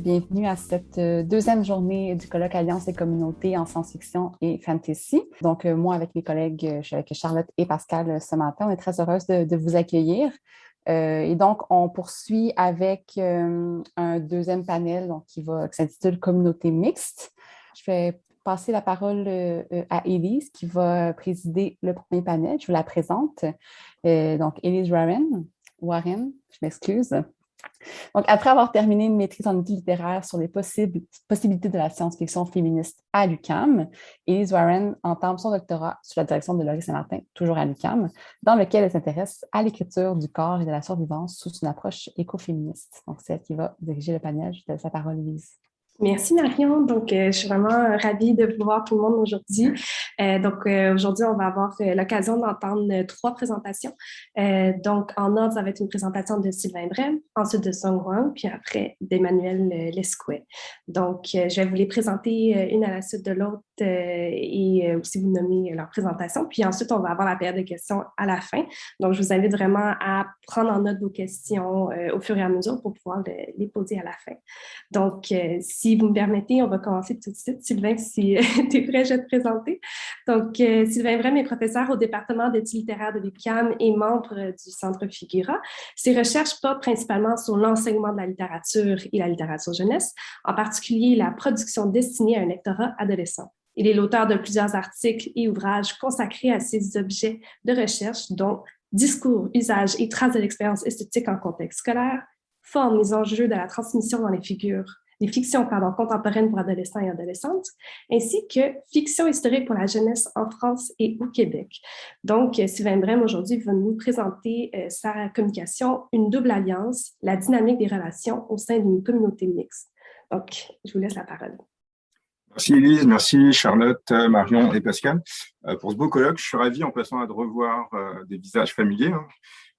bienvenue à cette deuxième journée du colloque Alliance et communautés en science-fiction et fantasy. Donc, moi, avec mes collègues, je suis avec Charlotte et Pascal ce matin. On est très heureuse de vous accueillir. Et donc, on poursuit avec un deuxième panel qui s'intitule Communauté mixte. Je vais passer la parole à Élise qui va présider le premier panel. Je vous la présente. Donc, Élise Warren, je m'excuse. Donc, après avoir terminé une maîtrise en études littéraires sur les possibilités de la science-fiction féministe à l'UQAM, Élise Warren entame son doctorat sous la direction de Laurie Saint-Martin, toujours à l'UQAM, dans lequel elle s'intéresse à l'écriture du corps et de la survivance sous une approche écoféministe. Donc, c'est elle qui va diriger le panel. Je te laisse la parole, Élise. Merci Marion. Donc, je suis vraiment ravie de vous voir tout le monde aujourd'hui. Aujourd'hui, on va avoir l'occasion d'entendre 3 présentations. Donc, en ordre, ça va être une présentation de Sylvain Brem, ensuite de Song Wang, puis après d'Emmanuel Lescouet. Donc, je vais vous les présenter une à la suite de l'autre et aussi vous nommer leur présentation. Puis ensuite, on va avoir la période de questions à la fin. Donc, je vous invite vraiment à prendre en note vos questions au fur et à mesure pour pouvoir les poser à la fin. Donc, si vous me permettez, on va commencer tout de suite. Sylvain, si tu es prêt, je vais te présenter. Donc, Sylvain Brem est professeur au département d'études littéraires de l'UQAM et membre du Centre Figura. Ses recherches portent principalement sur l'enseignement de la littérature et la littérature jeunesse, en particulier la production destinée à un lectorat adolescent. Il est l'auteur de plusieurs articles et ouvrages consacrés à ces objets de recherche, dont Discours, usages et traces de l'expérience esthétique en contexte scolaire, Formes, les enjeux de la transmission dans les fictions contemporaines pour adolescents et adolescentes, ainsi que Fiction historique pour la jeunesse en France et au Québec. Donc, Sylvain Brem, aujourd'hui, va nous présenter sa communication, une double alliance, la dynamique des relations au sein d'une communauté mixte. Donc, je vous laisse la parole. Merci Élise, merci Charlotte, Marion et Pascal. Pour ce beau colloque, je suis ravi en passant à de revoir des visages familiers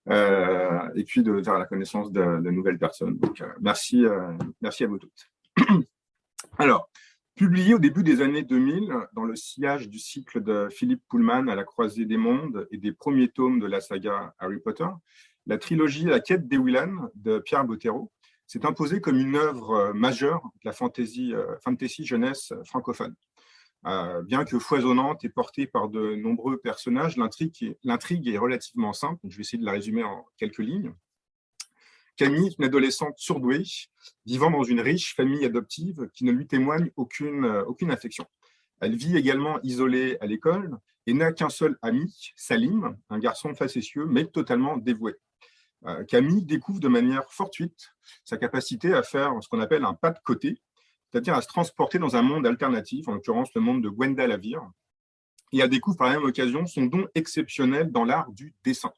et puis de faire la connaissance de nouvelles personnes. Donc, merci à vous toutes. Alors, publié au début des années 2000 dans le sillage du cycle de Philippe Pullman à la croisée des mondes et des premiers tomes de la saga Harry Potter, la trilogie La quête d'Ewillan de Pierre Bottero s'est imposée comme une œuvre majeure de la fantasy jeunesse francophone. Bien que foisonnante et portée par de nombreux personnages, l'intrigue est relativement simple. Je vais essayer de la résumer en quelques lignes. Camille est une adolescente surdouée, vivant dans une riche famille adoptive qui ne lui témoigne aucune affection. Elle vit également isolée à l'école et n'a qu'un seul ami, Salim, un garçon facétieux mais totalement dévoué. Camille découvre de manière fortuite sa capacité à faire ce qu'on appelle un pas de côté, c'est-à-dire à se transporter dans un monde alternatif, en l'occurrence le monde de Gwenda Lavire, et elle découvre par la même occasion son don exceptionnel dans l'art du dessin.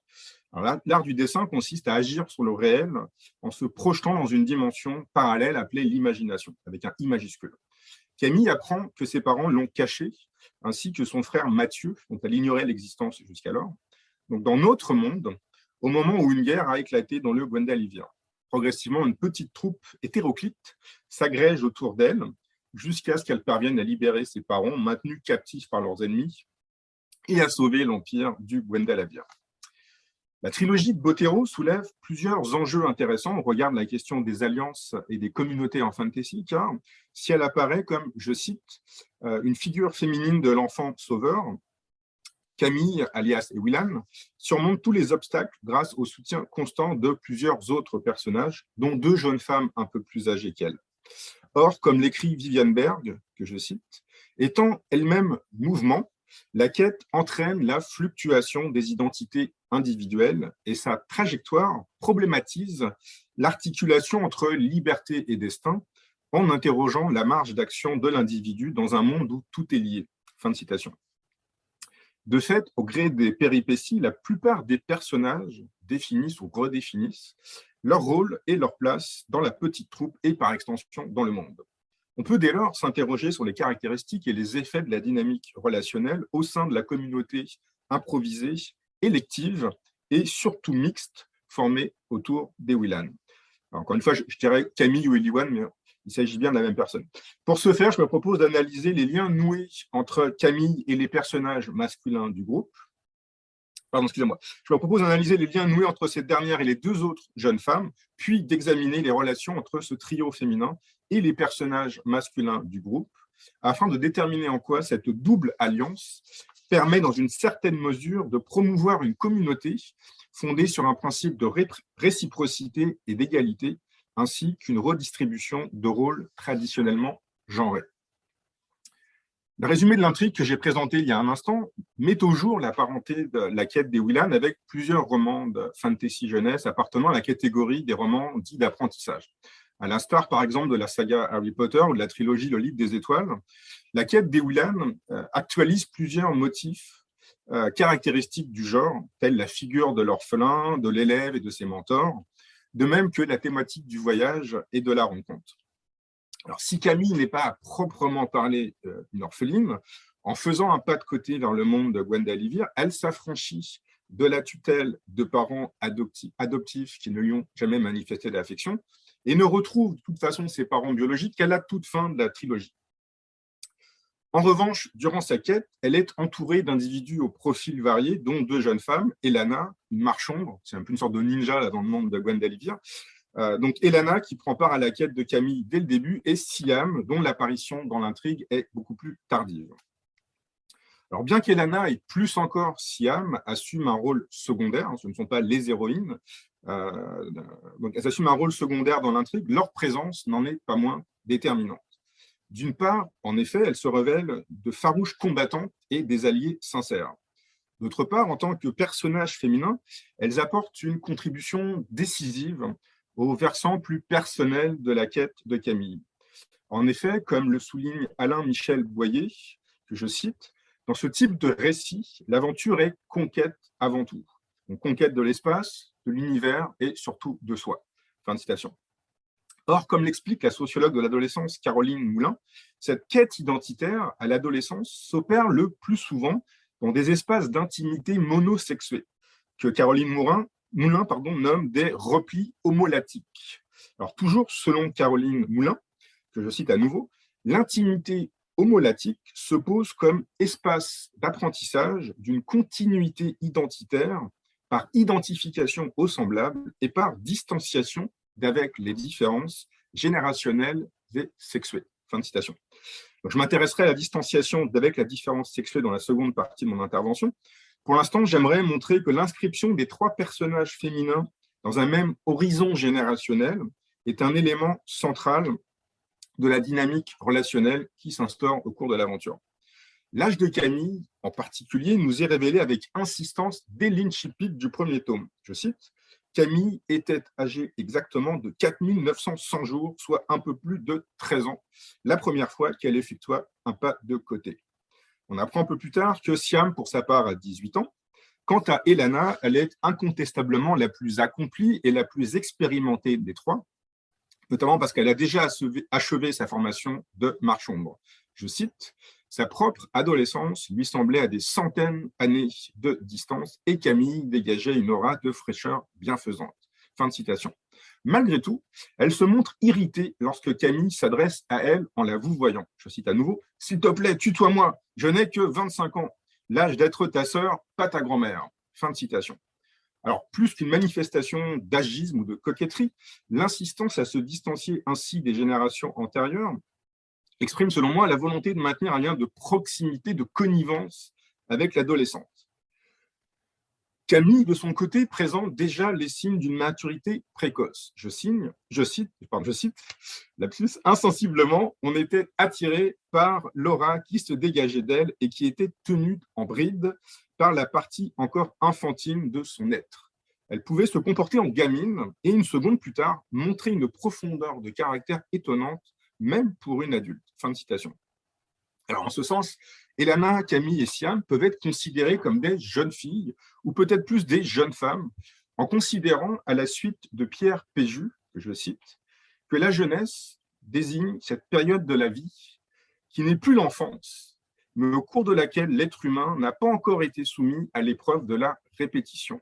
L'art du dessin consiste à agir sur le réel en se projetant dans une dimension parallèle appelée l'imagination, avec un I majuscule. Camille apprend que ses parents l'ont caché, ainsi que son frère Mathieu, dont elle ignorait l'existence jusqu'alors. Donc, dans notre monde, au moment où une guerre a éclaté dans le Gwenda Lavire, progressivement, une petite troupe hétéroclite s'agrège autour d'elle jusqu'à ce qu'elle parvienne à libérer ses parents, maintenus captifs par leurs ennemis, et à sauver l'empire du Gwenda Lavire. La trilogie de Bottero soulève plusieurs enjeux intéressants au regard de la question des alliances et des communautés en fantasy, car si elle apparaît comme, je cite, une figure féminine de l'enfant sauveur, Camille, alias Ewillan, surmonte tous les obstacles grâce au soutien constant de plusieurs autres personnages, dont 2 jeunes femmes un peu plus âgées qu'elle. Or, comme l'écrit Viviane Berg, que je cite, étant elle-même mouvement, la quête entraîne la fluctuation des identités individuelles et sa trajectoire problématise l'articulation entre liberté et destin en interrogeant la marge d'action de l'individu dans un monde où tout est lié. Fin de citation. De fait, au gré des péripéties, la plupart des personnages définissent ou redéfinissent leur rôle et leur place dans la petite troupe et par extension dans le monde. On peut dès lors s'interroger sur les caractéristiques et les effets de la dynamique relationnelle au sein de la communauté improvisée, élective et surtout mixte formée autour d'Ewillan. Encore une fois, je dirais Camille ou Ewillan, mais il s'agit bien de la même personne. Pour ce faire, je me propose d'analyser les liens noués entre Camille et les personnages masculins du groupe, Pardon, excusez-moi. Je leur propose d'analyser les liens noués entre cette dernière et les deux autres jeunes femmes, puis d'examiner les relations entre ce trio féminin et les personnages masculins du groupe, afin de déterminer en quoi cette double alliance permet dans une certaine mesure de promouvoir une communauté fondée sur un principe de réciprocité et d'égalité, ainsi qu'une redistribution de rôles traditionnellement genrés. Le résumé de l'intrigue que j'ai présenté il y a un instant met au jour la parenté de la quête des Whelan avec plusieurs romans de fantasy jeunesse appartenant à la catégorie des romans dits d'apprentissage. À l'instar, par exemple, de la saga Harry Potter ou de la trilogie Le Livre des Étoiles, la quête des Whelan actualise plusieurs motifs caractéristiques du genre, tels la figure de l'orphelin, de l'élève et de ses mentors, de même que la thématique du voyage et de la rencontre. Alors, si Camille n'est pas à proprement parler une orpheline, en faisant un pas de côté vers le monde de Gwendalivir, elle s'affranchit de la tutelle de parents adoptifs qui ne lui ont jamais manifesté d'affection et ne retrouve de toute façon ses parents biologiques qu'à la toute fin de la trilogie. En revanche, durant sa quête, elle est entourée d'individus au profil varié, dont deux jeunes femmes, Elana, une marchande, c'est un peu une sorte de ninja là, dans le monde de Gwendalivir, donc Elana qui prend part à la quête de Camille dès le début et Siam dont l'apparition dans l'intrigue est beaucoup plus tardive. Alors bien qu'Elana et plus encore Siam assument un rôle secondaire, ce ne sont pas les héroïnes, donc elles assument un rôle secondaire dans l'intrigue, leur présence n'en est pas moins déterminante. D'une part, en effet, elles se révèlent de farouches combattantes et des alliés sincères. D'autre part, en tant que personnages féminins, elles apportent une contribution décisive au versant plus personnel de la quête de Camille. En effet, comme le souligne Alain-Michel Boyer, que je cite, dans ce type de récit, l'aventure est conquête avant tout. Donc, conquête de l'espace, de l'univers et surtout de soi. Fin de citation. Or, comme l'explique la sociologue de l'adolescence Caroline Moulin, cette quête identitaire à l'adolescence s'opère le plus souvent dans des espaces d'intimité monosexués, que Caroline Moulin nomme des replis homolatiques. Alors, toujours selon Caroline Moulin, que je cite à nouveau, l'intimité homolatique se pose comme espace d'apprentissage d'une continuité identitaire par identification au semblable et par distanciation d'avec les différences générationnelles et sexuées. Fin de citation. Donc, je m'intéresserai à la distanciation d'avec la différence sexuée dans la seconde partie de mon intervention. Pour l'instant, j'aimerais montrer que l'inscription des trois personnages féminins dans un même horizon générationnel est un élément central de la dynamique relationnelle qui s'instaure au cours de l'aventure. L'âge de Camille, en particulier, nous est révélé avec insistance dès l'incipit du premier tome. Je cite, « Camille était âgée exactement de 4900 jours, soit un peu plus de 13 ans, la première fois qu'elle effectua un pas de côté. » On apprend un peu plus tard que Siam, pour sa part, a 18 ans. Quant à Elana, elle est incontestablement la plus accomplie et la plus expérimentée des trois, notamment parce qu'elle a déjà achevé sa formation de marche-ombre. Je cite, « Sa propre adolescence lui semblait à des centaines d'années de distance et Camille dégageait une aura de fraîcheur bienfaisante. » Fin de citation. Malgré tout, elle se montre irritée lorsque Camille s'adresse à elle en la vouvoyant. Je cite à nouveau, « S'il te plaît, tutoie-moi, je n'ai que 25 ans, l'âge d'être ta sœur, pas ta grand-mère. » Fin de citation. Alors, plus qu'une manifestation d'agisme ou de coquetterie, l'insistance à se distancier ainsi des générations antérieures exprime, selon moi, la volonté de maintenir un lien de proximité, de connivence avec l'adolescente. Camille, de son côté, présente déjà les signes d'une maturité précoce. Je cite, lapsus, insensiblement, on était attiré par l'aura qui se dégageait d'elle et qui était tenue en bride par la partie encore infantile de son être. Elle pouvait se comporter en gamine et une seconde plus tard, montrer une profondeur de caractère étonnante, même pour une adulte. Fin de citation. Alors, en ce sens, Elana, Camille et Siam peuvent être considérées comme des jeunes filles, ou peut-être plus des jeunes femmes, en considérant, à la suite de Pierre Péju, que je cite, que la jeunesse désigne cette période de la vie qui n'est plus l'enfance, mais au cours de laquelle l'être humain n'a pas encore été soumis à l'épreuve de la répétition.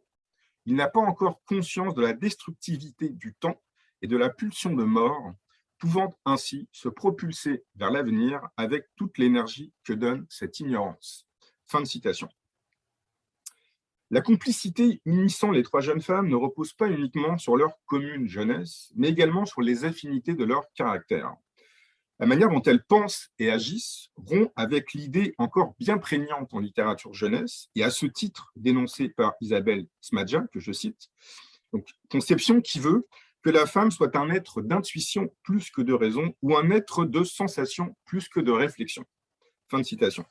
Il n'a pas encore conscience de la destructivité du temps et de la pulsion de mort, pouvant ainsi se propulser vers l'avenir avec toute l'énergie que donne cette ignorance. Fin de citation. La complicité unissant les trois jeunes femmes ne repose pas uniquement sur leur commune jeunesse, mais également sur les affinités de leur caractère. La manière dont elles pensent et agissent rompt avec l'idée encore bien prégnante en littérature jeunesse, et à ce titre dénoncée par Isabelle Smadja, que je cite, donc, conception qui veut que la femme soit un être d'intuition plus que de raison ou un être de sensation plus que de réflexion. Fin de citation.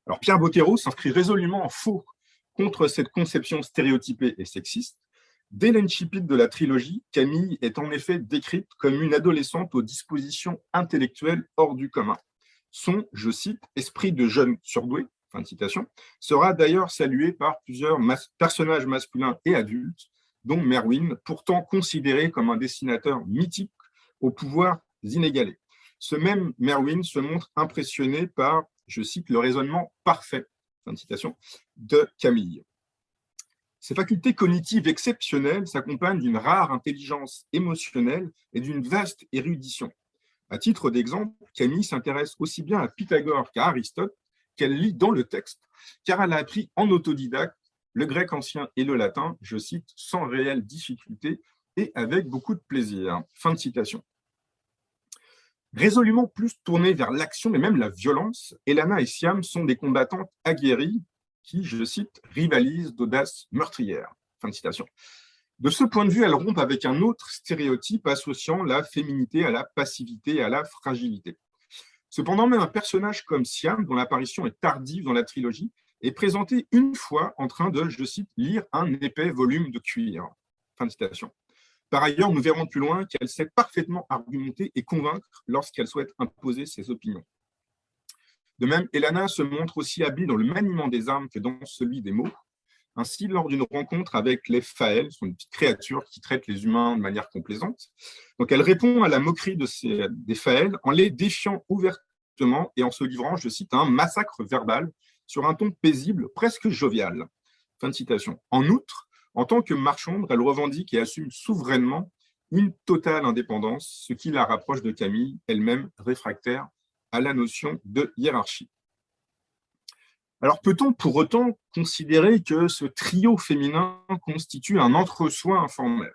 Alors Pierre Bottero s'inscrit résolument en faux contre cette conception stéréotypée et sexiste. Dès l'incipit de la trilogie, Camille est en effet décrite comme une adolescente aux dispositions intellectuelles hors du commun. Son, je cite, esprit de jeune surdoué, fin de citation, sera d'ailleurs salué par plusieurs personnages masculins et adultes, dont Merwin, pourtant considéré comme un dessinateur mythique aux pouvoirs inégalés. Ce même Merwin se montre impressionné par, je cite, le raisonnement parfait, fin de citation, de Camille. Ces facultés cognitives exceptionnelles s'accompagnent d'une rare intelligence émotionnelle et d'une vaste érudition. À titre d'exemple, Camille s'intéresse aussi bien à Pythagore qu'à Aristote, qu'elle lit dans le texte, car elle a appris en autodidacte le grec ancien et le latin, je cite, sans réelle difficulté et avec beaucoup de plaisir. Fin de citation. Résolument plus tournées vers l'action et même la violence, Elana et Siam sont des combattantes aguerries qui, je cite, rivalisent d'audace meurtrière. Fin de citation. De ce point de vue, elles rompent avec un autre stéréotype associant la féminité à la passivité et à la fragilité. Cependant, même un personnage comme Siam, dont l'apparition est tardive dans la trilogie, est présenté une fois en train de, je cite, lire un épais volume de cuir. Fin de citation. Par ailleurs, nous verrons plus loin qu'elle sait parfaitement argumenter et convaincre lorsqu'elle souhaite imposer ses opinions. De même, Elana se montre aussi habile dans le maniement des armes que dans celui des mots. Ainsi, lors d'une rencontre avec les Faël, sont une petite créature qui traite les humains de manière complaisante. Donc, elle répond à la moquerie des Faël en les défiant ouvertement et en se livrant, je cite, à un massacre verbal sur un ton paisible, presque jovial. Fin de citation. En outre, en tant que marchande, elle revendique et assume souverainement une totale indépendance, ce qui la rapproche de Camille, elle-même réfractaire à la notion de hiérarchie. Alors, peut-on pour autant considérer que ce trio féminin constitue un entre-soi informel?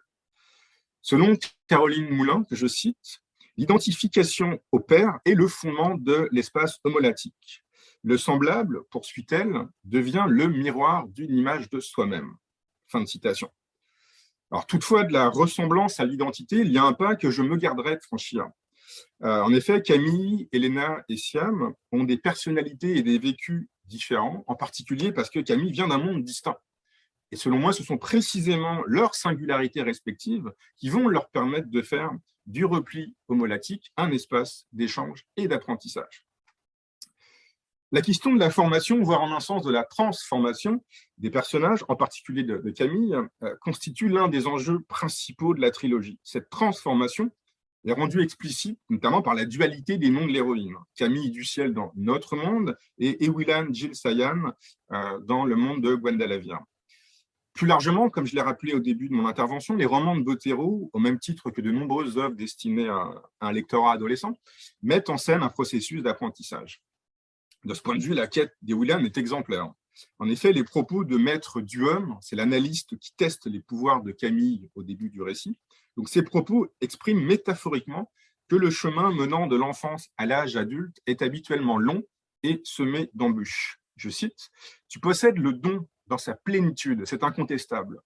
Selon Caroline Moulin, que je cite, l'identification au père est le fondement de l'espace homolatique. Le semblable, poursuit-elle, devient le miroir d'une image de soi-même. Fin de citation. Alors, toutefois, de la ressemblance à l'identité, il y a un pas que je me garderai de franchir. En effet, Camille, Elena et Siam ont des personnalités et des vécus différents, en particulier parce que Camille vient d'un monde distinct. Et selon moi, ce sont précisément leurs singularités respectives qui vont leur permettre de faire du repli homolatique un espace d'échange et d'apprentissage. La question de la formation, voire en un sens de la transformation des personnages, en particulier de Camille, constitue l'un des enjeux principaux de la trilogie. Cette transformation est rendue explicite, notamment par la dualité des noms de l'héroïne. Camille du ciel dans Notre monde et Ewilan Jill Sayan dans le monde de Gwendalavia. Plus largement, comme je l'ai rappelé au début de mon intervention, les romans de Bottero, au même titre que de nombreuses œuvres destinées à un lectorat adolescent, mettent en scène un processus d'apprentissage. De ce point de vue, la quête d'Ewilan est exemplaire. En effet, les propos de Maître Duhomme, c'est l'analyste qui teste les pouvoirs de Camille au début du récit. Donc, ces propos expriment métaphoriquement que le chemin menant de l'enfance à l'âge adulte est habituellement long et semé d'embûches. Je cite, « Tu possèdes le don dans sa plénitude, c'est incontestable.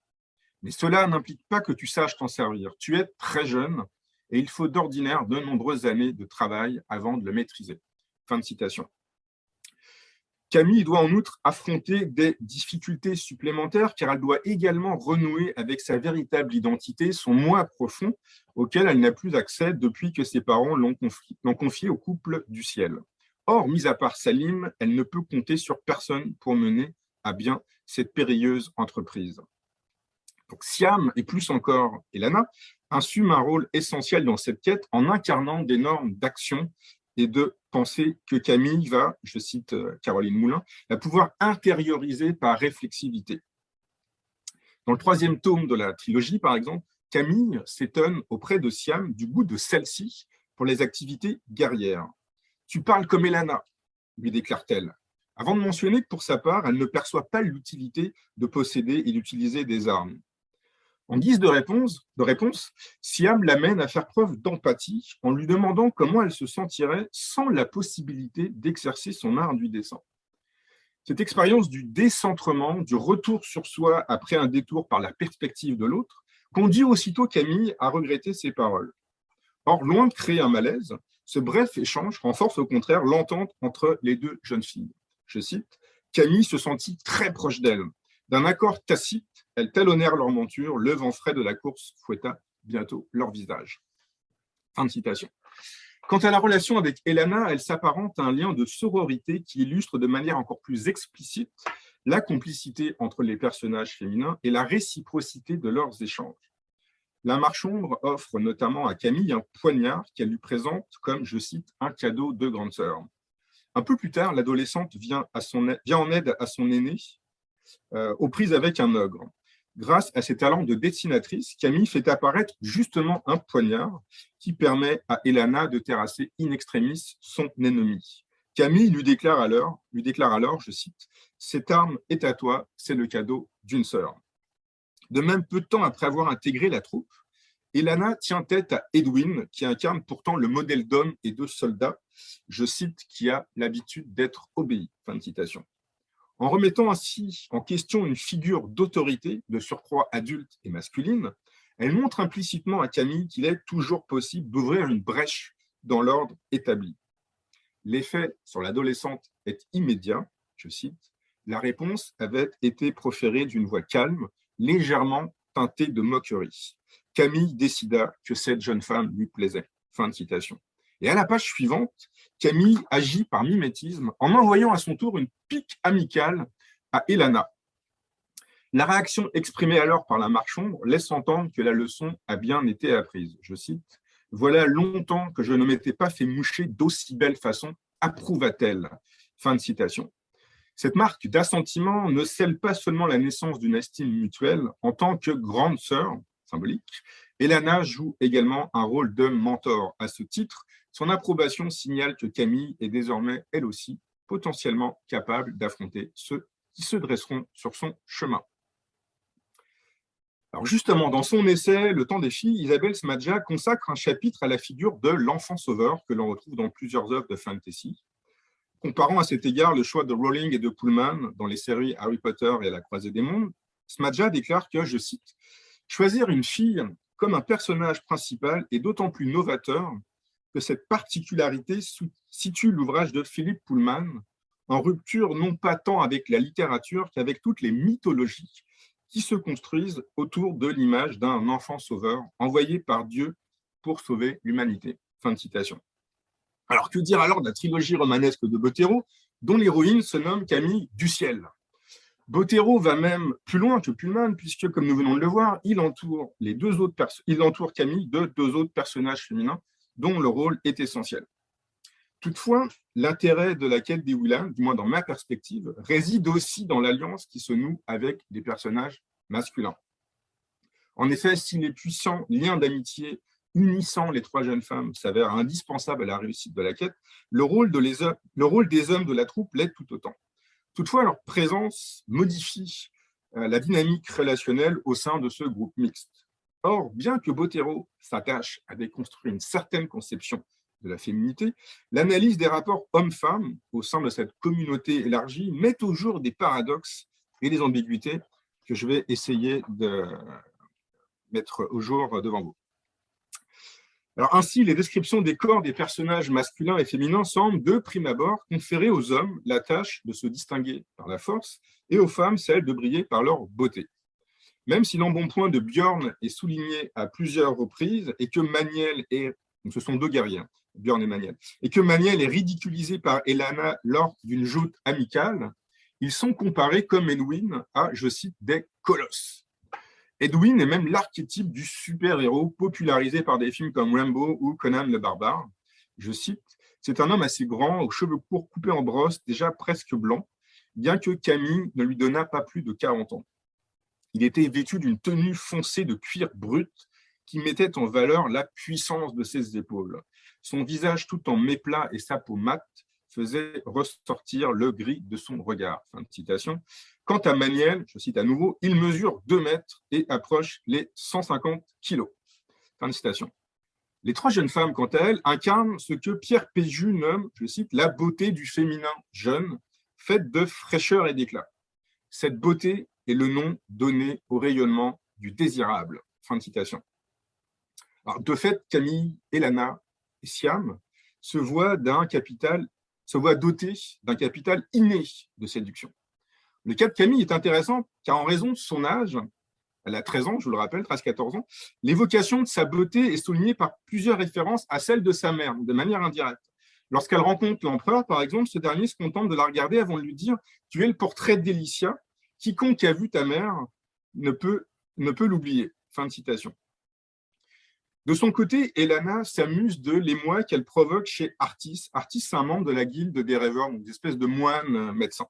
Mais cela n'implique pas que tu saches t'en servir. Tu es très jeune et il faut d'ordinaire de nombreuses années de travail avant de le maîtriser. » Fin de citation. Camille doit en outre affronter des difficultés supplémentaires car elle doit également renouer avec sa véritable identité, son moi profond, auquel elle n'a plus accès depuis que ses parents l'ont confié au couple du ciel. Or, mis à part Salim, elle ne peut compter sur personne pour mener à bien cette périlleuse entreprise. Donc, Siam, et plus encore Elana, assument un rôle essentiel dans cette quête en incarnant des normes d'action et de pensée que Camille va, je cite Caroline Moulin, va pouvoir intérioriser par réflexivité. Dans le 3e tome de la trilogie, par exemple, Camille s'étonne auprès de Siam du goût de celle-ci pour les activités guerrières. « Tu parles comme Elana », lui déclare-t-elle. Avant de mentionner que pour sa part, elle ne perçoit pas l'utilité de posséder et d'utiliser des armes. En guise de réponse, Siam l'amène à faire preuve d'empathie en lui demandant comment elle se sentirait sans la possibilité d'exercer son art du dessin. Cette expérience du décentrement, du retour sur soi après un détour par la perspective de l'autre, conduit aussitôt Camille à regretter ses paroles. Or, loin de créer un malaise, ce bref échange renforce au contraire l'entente entre les deux jeunes filles. Je cite, « Camille se sentit très proche d'elle. D'un accord tacite, elles talonnèrent leur monture, le vent frais de la course fouetta bientôt leur visage. » Fin de citation. Quant à la relation avec Elana, elle s'apparente à un lien de sororité qui illustre de manière encore plus explicite la complicité entre les personnages féminins et la réciprocité de leurs échanges. La marchombre offre notamment à Camille un poignard qu'elle lui présente comme, je cite, un cadeau de grande sœur. Un peu plus tard, l'adolescente vient en aide à son aîné aux prises avec un ogre. Grâce à ses talents de dessinatrice, Camille fait apparaître justement un poignard qui permet à Elana de terrasser in extremis son ennemi. Camille lui déclare alors, je cite, « Cette arme est à toi, c'est le cadeau d'une sœur. » De même, peu de temps après avoir intégré la troupe, Elana tient tête à Edwin, qui incarne pourtant le modèle d'homme et de soldat, je cite, qui a l'habitude d'être obéi. Fin de citation. En remettant ainsi en question une figure d'autorité, de surcroît adulte et masculine, elle montre implicitement à Camille qu'il est toujours possible d'ouvrir une brèche dans l'ordre établi. L'effet sur l'adolescente est immédiat, je cite, « La réponse avait été proférée d'une voix calme, légèrement teintée de moquerie. Camille décida que cette jeune femme lui plaisait. » Fin de citation. Et à la page suivante, Camille agit par mimétisme en envoyant à son tour une pique amicale à Elana. La réaction exprimée alors par la marchombre laisse entendre que la leçon a bien été apprise. Je cite, « Voilà longtemps que je ne m'étais pas fait moucher d'aussi belle façon, approuva-t-elle. » Fin de citation. Cette marque d'assentiment ne scelle pas seulement la naissance d'une estime mutuelle en tant que grande sœur, symbolique, Elana joue également un rôle de mentor. À ce titre, son approbation signale que Camille est désormais, elle aussi, potentiellement capable d'affronter ceux qui se dresseront sur son chemin. Alors justement, dans son essai « Le temps des filles », Isabelle Smadja consacre un chapitre à la figure de l'enfant sauveur que l'on retrouve dans plusieurs œuvres de fantasy. Comparant à cet égard le choix de Rowling et de Pullman dans les séries Harry Potter et La Croisée des Mondes, Smadja déclare que, je cite, « Choisir une fille comme un personnage principal est d'autant plus novateur que cette particularité situe l'ouvrage de Philip Pullman en rupture non pas tant avec la littérature qu'avec toutes les mythologies qui se construisent autour de l'image d'un enfant sauveur envoyé par Dieu pour sauver l'humanité. » Fin de citation. Alors, que dire alors de la trilogie romanesque de Bottero, dont l'héroïne se nomme Camille du ciel? Bottero va même plus loin que Pullman, puisque, comme nous venons de le voir, il entoure Camille de deux autres personnages féminins dont le rôle est essentiel. Toutefois, l'intérêt de la quête des Willan, du moins dans ma perspective, réside aussi dans l'alliance qui se noue avec des personnages masculins. En effet, si les puissants liens d'amitié unissant les trois jeunes femmes s'avère indispensable à la réussite de la quête, le rôle des hommes de la troupe l'est tout autant. Toutefois, leur présence modifie la dynamique relationnelle au sein de ce groupe mixte. Or, bien que Bottero s'attache à déconstruire une certaine conception de la féminité, l'analyse des rapports hommes-femmes au sein de cette communauté élargie met au jour des paradoxes et des ambiguïtés que je vais essayer de mettre au jour devant vous. Alors, ainsi, les descriptions des corps des personnages masculins et féminins semblent, de prime abord, conférer aux hommes la tâche de se distinguer par la force et aux femmes celle de briller par leur beauté. Même si l'embonpoint de Björn est souligné à plusieurs reprises et que Maniel est, donc ce sont deux guerriers, Björn et Maniel, et que Maniel est ridiculisé par Elana lors d'une joute amicale, ils sont comparés comme Edwin à, je cite, des colosses. Edwin est même l'archétype du super-héros popularisé par des films comme Rambo ou Conan le Barbare. Je cite, « C'est un homme assez grand, aux cheveux courts coupés en brosse, déjà presque blanc, bien que Camille ne lui donnât pas plus de 40 ans. Il était vêtu d'une tenue foncée de cuir brut qui mettait en valeur la puissance de ses épaules. Son visage tout en méplat et sa peau mate faisait ressortir le gris de son regard. » Fin de citation. Quant à Maniel, je cite à nouveau, « il mesure 2 mètres et approche les 150 kilos. » Fin de citation. Les 3 jeunes femmes, quant à elles, incarnent ce que Pierre Péju nomme, je cite, « la beauté du féminin jeune, faite de fraîcheur et d'éclat. » Cette beauté est le nom donné au rayonnement du désirable. Fin de citation. Alors, de fait, Camille, Elana et Siam se voient dotés d'un capital inné de séduction. Le cas de Camille est intéressant car en raison de son âge, elle a 13 ans, je vous le rappelle, 13-14 ans, l'évocation de sa beauté est soulignée par plusieurs références à celle de sa mère, de manière indirecte. Lorsqu'elle rencontre l'empereur, par exemple, ce dernier se contente de la regarder avant de lui dire « Tu es le portrait d'Elicia, quiconque a vu ta mère ne peut l'oublier. » Fin de citation. De son côté, Elana s'amuse de l'émoi qu'elle provoque chez Artis. Artis, c'est un membre de la guilde des rêveurs, donc une espèce de moine médecin.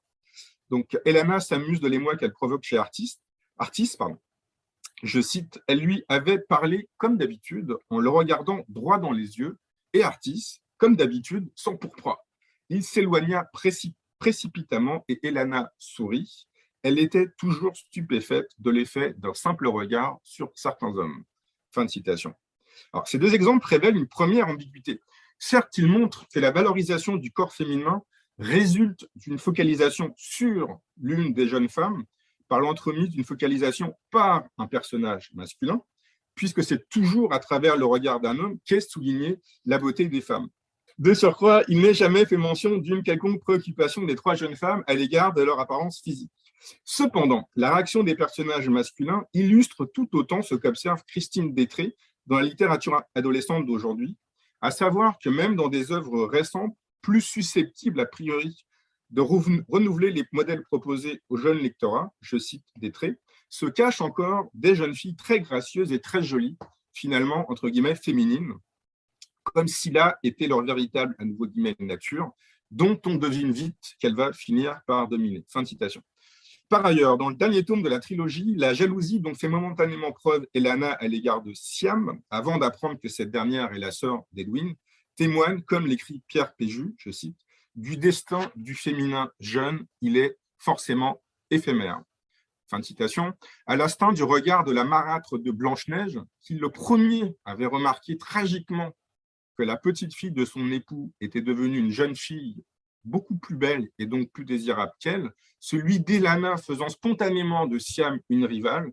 Donc, Elana s'amuse de l'émoi qu'elle provoque chez Artis. Je cite, « Elle lui avait parlé comme d'habitude, en le regardant droit dans les yeux, et Artis, comme d'habitude, s'empourpra. Il s'éloigna précipitamment et Elana sourit. Elle était toujours stupéfaite de l'effet d'un simple regard sur certains hommes. » Fin de citation. Alors, ces 2 exemples révèlent une première ambiguïté. Certes, ils montrent que la valorisation du corps féminin résulte d'une focalisation sur l'une des jeunes femmes par l'entremise d'une focalisation par un personnage masculin, puisque c'est toujours à travers le regard d'un homme qu'est soulignée la beauté des femmes. De surcroît, il n'est jamais fait mention d'une quelconque préoccupation des 3 jeunes femmes à l'égard de leur apparence physique. Cependant, la réaction des personnages masculins illustre tout autant ce qu'observe Christine Détré dans la littérature adolescente d'aujourd'hui, à savoir que même dans des œuvres récentes, plus susceptibles a priori de renouveler les modèles proposés aux jeunes lectorats, je cite Détré, se cachent encore des jeunes filles très gracieuses et très jolies, finalement, entre guillemets, féminines, comme si là était leur véritable, à nouveau guillemets, nature, dont on devine vite qu'elle va finir par dominer. Fin de citation. Par ailleurs, dans le dernier tome de la trilogie, la jalousie dont fait momentanément preuve Elana à l'égard de Siam, avant d'apprendre que cette dernière est la sœur d'Edwin, témoigne, comme l'écrit Pierre Péju, je cite, « du destin du féminin jeune, il est forcément éphémère. » Fin de citation. À l'instinct du regard de la marâtre de Blanche-Neige, qui le premier avait remarqué tragiquement que la petite fille de son époux était devenue une jeune fille beaucoup plus belle et donc plus désirable qu'elle, celui d'Elana faisant spontanément de Siam une rivale,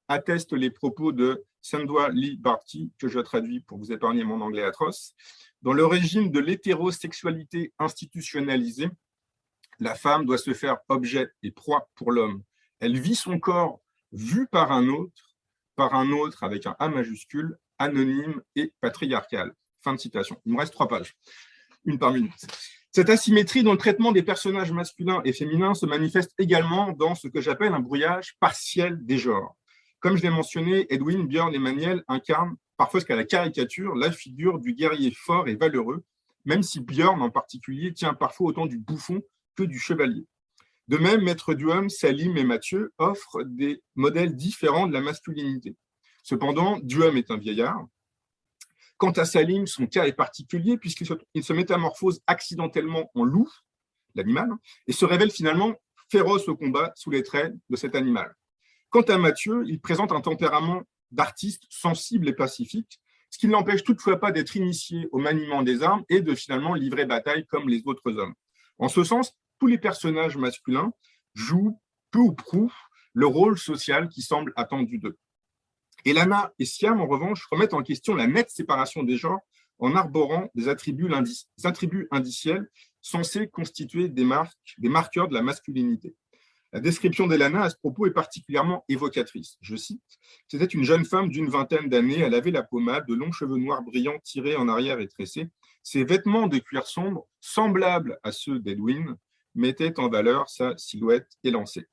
atteste les propos de Sandwa Lee Barty, que je traduis pour vous épargner mon anglais atroce. Dans le régime de l'hétérosexualité institutionnalisée, la femme doit se faire objet et proie pour l'homme. Elle vit son corps vu par un autre avec un A majuscule, anonyme et patriarcal. Fin de citation. Il me reste 3 pages, une par minute. Cette asymétrie dans le traitement des personnages masculins et féminins se manifeste également dans ce que j'appelle un brouillage partiel des genres. Comme je l'ai mentionné, Edwin, Björn et Maniel incarnent, parfois jusqu'à la caricature, la figure du guerrier fort et valeureux, même si Björn en particulier tient parfois autant du bouffon que du chevalier. De même, Maître Duhem, Salim et Mathieu offrent des modèles différents de la masculinité. Cependant, Duhem est un vieillard. Quant à Salim, son cas est particulier puisqu'il se métamorphose accidentellement en loup, l'animal, et se révèle finalement féroce au combat sous les traits de cet animal. Quant à Mathieu, il présente un tempérament d'artiste sensible et pacifique, ce qui ne l'empêche toutefois pas d'être initié au maniement des armes et de finalement livrer bataille comme les autres hommes. En ce sens, tous les personnages masculins jouent peu ou prou le rôle social qui semble attendu d'eux. Elana et Siam, en revanche, remettent en question la nette séparation des genres en arborant des attributs indiciels censés constituer des marqueurs de la masculinité. La description d'Elana à ce propos est particulièrement évocatrice. Je cite, « C'était une jeune femme d'une vingtaine d'années, elle avait la pommade, de longs cheveux noirs brillants tirés en arrière et tressés. Ses vêtements de cuir sombre, semblables à ceux d'Edwin, mettaient en valeur sa silhouette élancée. »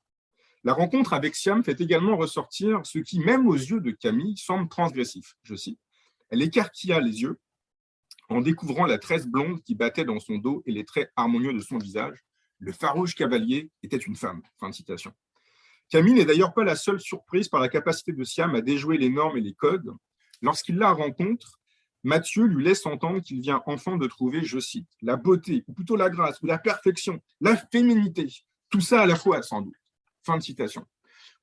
La rencontre avec Siam fait également ressortir ce qui, même aux yeux de Camille, semble transgressif. Je cite, « Elle écarquilla les yeux en découvrant la tresse blonde qui battait dans son dos et les traits harmonieux de son visage. Le farouche cavalier était une femme. » Fin de citation. Camille n'est d'ailleurs pas la seule surprise par la capacité de Siam à déjouer les normes et les codes. Lorsqu'il la rencontre, Mathieu lui laisse entendre qu'il vient enfin de trouver, je cite, la beauté, ou plutôt la grâce, ou la perfection, la féminité, tout ça à la fois, sans doute. Fin de citation.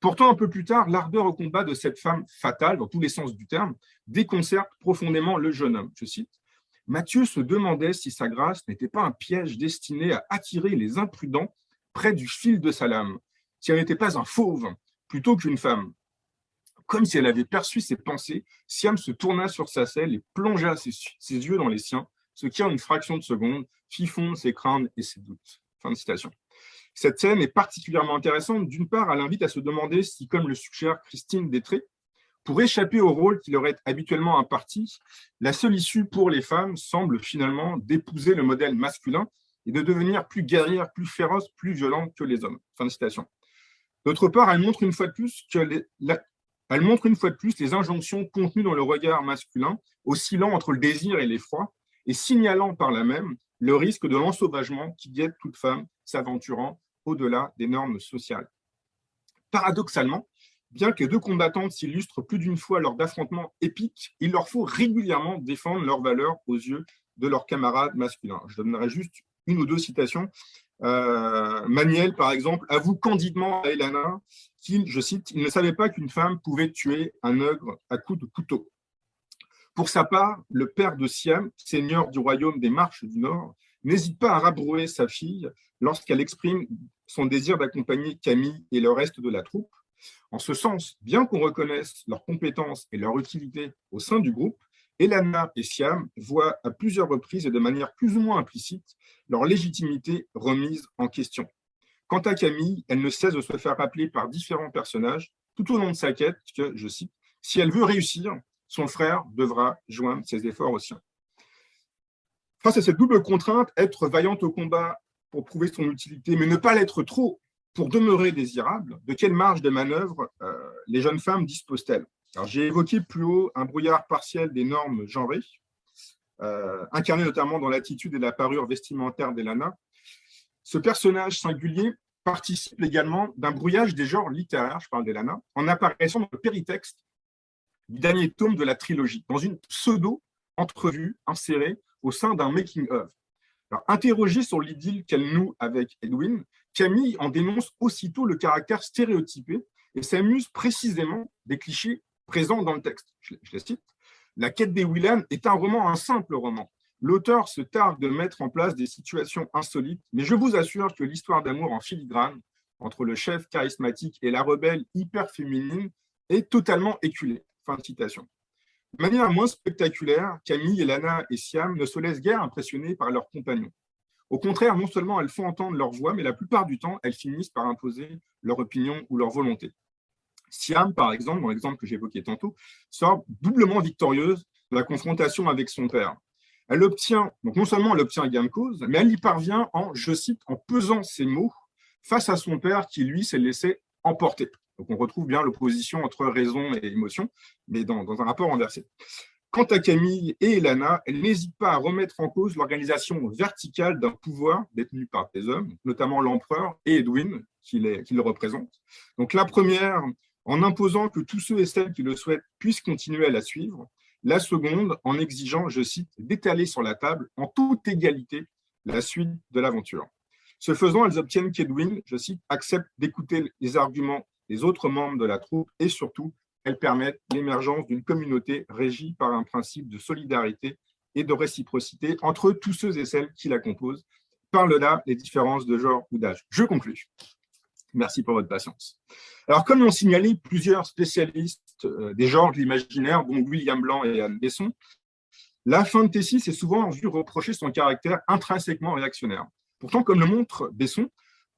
Pourtant, un peu plus tard, l'ardeur au combat de cette femme fatale, dans tous les sens du terme, déconcerte profondément le jeune homme. Je cite, Mathieu se demandait si sa grâce n'était pas un piège destiné à attirer les imprudents près du fil de sa lame, si elle n'était pas un fauve plutôt qu'une femme. Comme si elle avait perçu ses pensées, Siam se tourna sur sa selle et plongea ses yeux dans les siens, ce qui, en une fraction de seconde, fit fondre ses craintes et ses doutes. Fin de citation. Cette scène est particulièrement intéressante. D'une part, elle invite à se demander si, comme le suggère Christine Détré, pour échapper au rôle qui leur est habituellement imparti, la seule issue pour les femmes semble finalement d'épouser le modèle masculin et de devenir plus guerrière, plus féroce, plus violente que les hommes. Fin de citation. D'autre part, elle montre une fois de plus les injonctions contenues dans le regard masculin, oscillant entre le désir et l'effroi, et signalant par là même le risque de l'ensauvagement qui guette toute femme s'aventurant au-delà des normes sociales. Paradoxalement, bien que les deux combattantes s'illustrent plus d'une fois lors d'affrontements épiques, il leur faut régulièrement défendre leurs valeurs aux yeux de leurs camarades masculins. Je donnerai juste une ou deux citations. Maniel, par exemple, avoue candidement à Elana qu'il, je cite, il ne savait pas qu'une femme pouvait tuer un ogre à coups de couteau. Pour sa part, le père de Siam, seigneur du royaume des Marches du Nord, n'hésite pas à rabrouer sa fille lorsqu'elle exprime son désir d'accompagner Camille et le reste de la troupe. En ce sens, bien qu'on reconnaisse leurs compétences et leur utilité au sein du groupe, Elana et Siam voient à plusieurs reprises et de manière plus ou moins implicite leur légitimité remise en question. Quant à Camille, elle ne cesse de se faire rappeler par différents personnages tout au long de sa quête que, je cite, « Si elle veut réussir, son frère devra joindre ses efforts aux siens. » Face à cette double contrainte, être vaillante au combat pour prouver son utilité, mais ne pas l'être trop pour demeurer désirable, de quelle marge de manœuvre les jeunes femmes disposent-elles? Alors, j'ai évoqué plus haut un brouillard partiel des normes genrées, incarné notamment dans l'attitude et la parure vestimentaire d'Elana. Ce personnage singulier participe également d'un brouillage des genres littéraires, je parle d'Elana, en apparaissant dans le péritexte du dernier tome de la trilogie, dans une pseudo-entrevue insérée au sein d'un making-of. Interrogée sur l'idylle qu'elle noue avec Edwin, Camille en dénonce aussitôt le caractère stéréotypé et s'amuse précisément des clichés présents dans le texte. Je les cite. La quête des Whelan est un simple roman. L'auteur se targue de mettre en place des situations insolites, mais je vous assure que l'histoire d'amour en filigrane entre le chef charismatique et la rebelle hyper féminine est totalement éculée. Fin de citation. De manière moins spectaculaire, Camille, Elana et Siam ne se laissent guère impressionner par leurs compagnons. Au contraire, non seulement elles font entendre leur voix, mais la plupart du temps, elles finissent par imposer leur opinion ou leur volonté. Siam, par exemple, dans l'exemple que j'évoquais tantôt, sort doublement victorieuse de la confrontation avec son père. Elle obtient, donc non seulement elle obtient gain de cause, mais elle y parvient en, je cite, en pesant ses mots face à son père qui, lui, s'est laissé emporter. Donc on retrouve bien l'opposition entre raison et émotion, mais dans un rapport inversé. Quant à Camille et Elana, elles n'hésitent pas à remettre en cause l'organisation verticale d'un pouvoir détenu par des hommes, notamment l'empereur et Edwin, qui le représente. Donc la première, en imposant que tous ceux et celles qui le souhaitent puissent continuer à la suivre. La seconde, en exigeant, je cite, d'étaler sur la table en toute égalité la suite de l'aventure. Ce faisant, elles obtiennent qu'Edwin, je cite, accepte d'écouter les arguments des autres membres de la troupe et surtout, elles permettent l'émergence d'une communauté régie par un principe de solidarité et de réciprocité entre tous ceux et celles qui la composent, par-delà les différences de genre ou d'âge. Je conclus. Merci pour votre patience. Alors, comme l'ont signalé plusieurs spécialistes des genres de l'imaginaire, dont William Blanc et Anne Besson, la fantasy s'est souvent vue reprocher son caractère intrinsèquement réactionnaire. Pourtant, comme le montre Besson,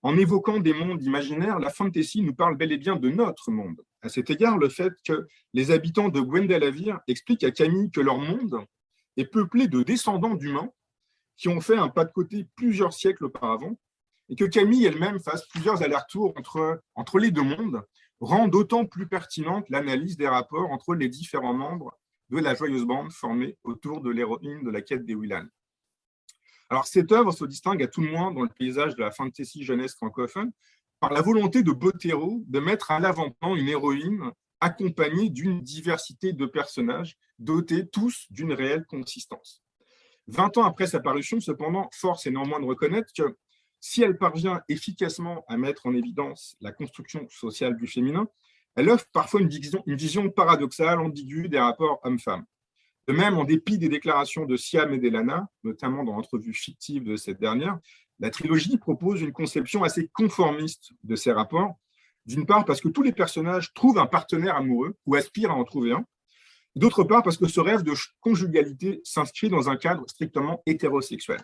en évoquant des mondes imaginaires, la fantasy nous parle bel et bien de notre monde. À cet égard, le fait que les habitants de Gwendalavir expliquent à Camille que leur monde est peuplé de descendants d'humains qui ont fait un pas de côté plusieurs siècles auparavant, et que Camille elle-même fasse plusieurs allers-retours entre les deux mondes, rend d'autant plus pertinente l'analyse des rapports entre les différents membres de la joyeuse bande formée autour de l'héroïne de la quête des Whelan. Alors, cette œuvre se distingue à tout le moins dans le paysage de la fantasy jeunesse francophone par la volonté de Bottero de mettre à l'avant-plan une héroïne accompagné d'une diversité de personnages dotés tous d'une réelle consistance. 20 ans après sa parution, cependant, force est néanmoins de reconnaître que si elle parvient efficacement à mettre en évidence la construction sociale du féminin, elle offre parfois une vision paradoxale, ambiguë des rapports hommes-femmes. De même, en dépit des déclarations de Siam et d'Elana, notamment dans l'entrevue fictive de cette dernière, la trilogie propose une conception assez conformiste de ces rapports, d'une part parce que tous les personnages trouvent un partenaire amoureux ou aspirent à en trouver un, d'autre part parce que ce rêve de conjugalité s'inscrit dans un cadre strictement hétérosexuel.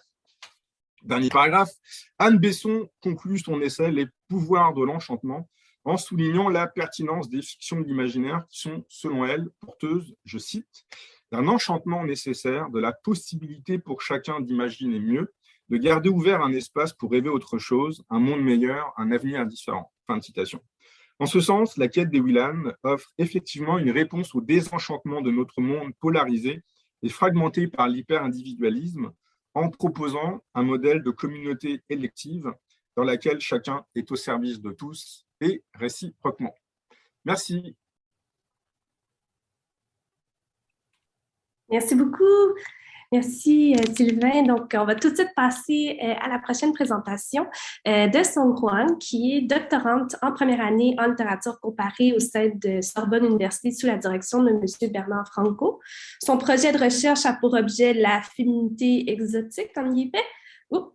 Dernier paragraphe, Anne Besson conclut son essai « Les pouvoirs de l'enchantement » en soulignant la pertinence des fictions de l'imaginaire qui sont, selon elle, porteuses, je cite, d'un enchantement nécessaire, de la possibilité pour chacun d'imaginer mieux, de garder ouvert un espace pour rêver autre chose, un monde meilleur, un avenir différent. Fin de citation. En ce sens, la quête des Whelan offre effectivement une réponse au désenchantement de notre monde polarisé et fragmenté par l'hyper-individualisme en proposant un modèle de communauté élective dans laquelle chacun est au service de tous et réciproquement. Merci. Merci beaucoup. Merci Sylvain. Donc, on va tout de suite passer à la prochaine présentation de Song Hwan, qui est doctorante en première année en littérature comparée au sein de Sorbonne Université sous la direction de M. Bernard Franco. Son projet de recherche a pour objet la féminité exotique, en guillemets.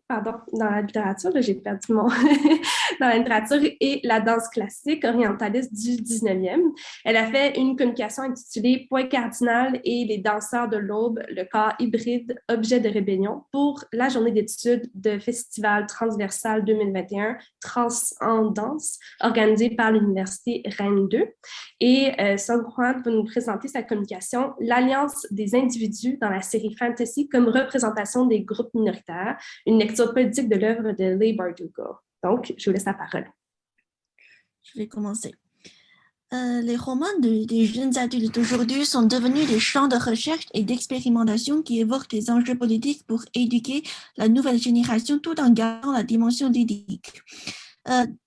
Dans la littérature, j'ai perdu mon... dans la littérature et la danse classique orientaliste du 19e. Elle a fait une communication intitulée « Point cardinal et les danseurs de l'aube, le corps hybride, objet de rébellion » pour la journée d'études de Festival transversal 2021 Trans en danse, organisée par l'Université Rennes 2. Et Song Hwan va nous présenter sa communication « L'alliance des individus dans la série fantasy comme représentation des groupes minoritaires », une lecture politique de l'œuvre de Leigh Bardugo. Donc, je vous laisse la parole. Je vais commencer. Les romans des jeunes adultes d'aujourd'hui sont devenus des champs de recherche et d'expérimentation qui évoquent des enjeux politiques pour éduquer la nouvelle génération tout en gardant la dimension ludique.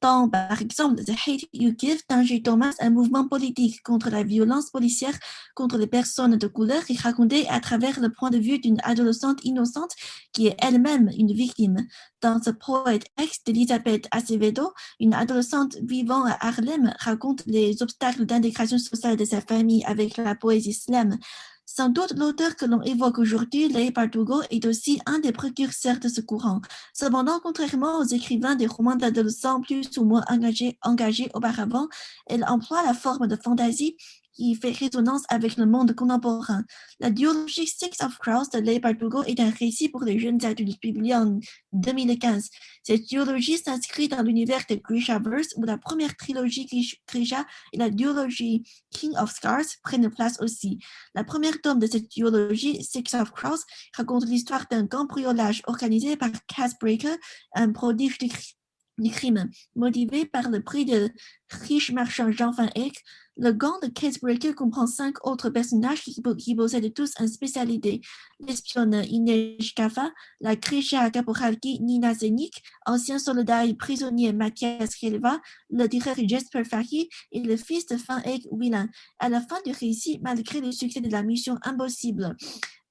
Dans, par exemple, The Hate You Give d'Angie Thomas, un mouvement politique contre la violence policière contre les personnes de couleur est raconté à travers le point de vue d'une adolescente innocente qui est elle-même une victime. Dans The Poet X d'Elisabeth Acevedo, une adolescente vivant à Harlem raconte les obstacles d'intégration sociale de sa famille avec la poésie slam. Sans doute, l'auteur que l'on évoque aujourd'hui, Leigh Bardugo, est aussi un des précurseurs de ce courant. Cependant, contrairement aux écrivains des romans d'adolescents plus ou moins engagés auparavant, elle emploie la forme de fantasy qui fait résonance avec le monde contemporain. La duologie Six of Crows de Leigh Bardugo est un récit pour les jeunes adultes publié en 2015. Cette duologie s'inscrit dans l'univers de Grishaverse où la première trilogie Grisha et la duologie King of Scars prennent place aussi. La première tome de cette duologie, Six of Crows, raconte l'histoire d'un cambriolage organisé par Cass Breaker, un prodige du crime, motivé par le prix de riche marchand Jean Van Eyck. Le gang de Casebreaker comprend 5 autres personnages qui possèdent tous une spécialité. L'espionne Inês Kaffa, la Grisha Caporalki Nina Zenik, ancien soldat et prisonnier Mathias Helva, le tireur Jesper Fahy et le fils de Van Eyck Whelan. À la fin du récit, malgré le succès de la mission impossible,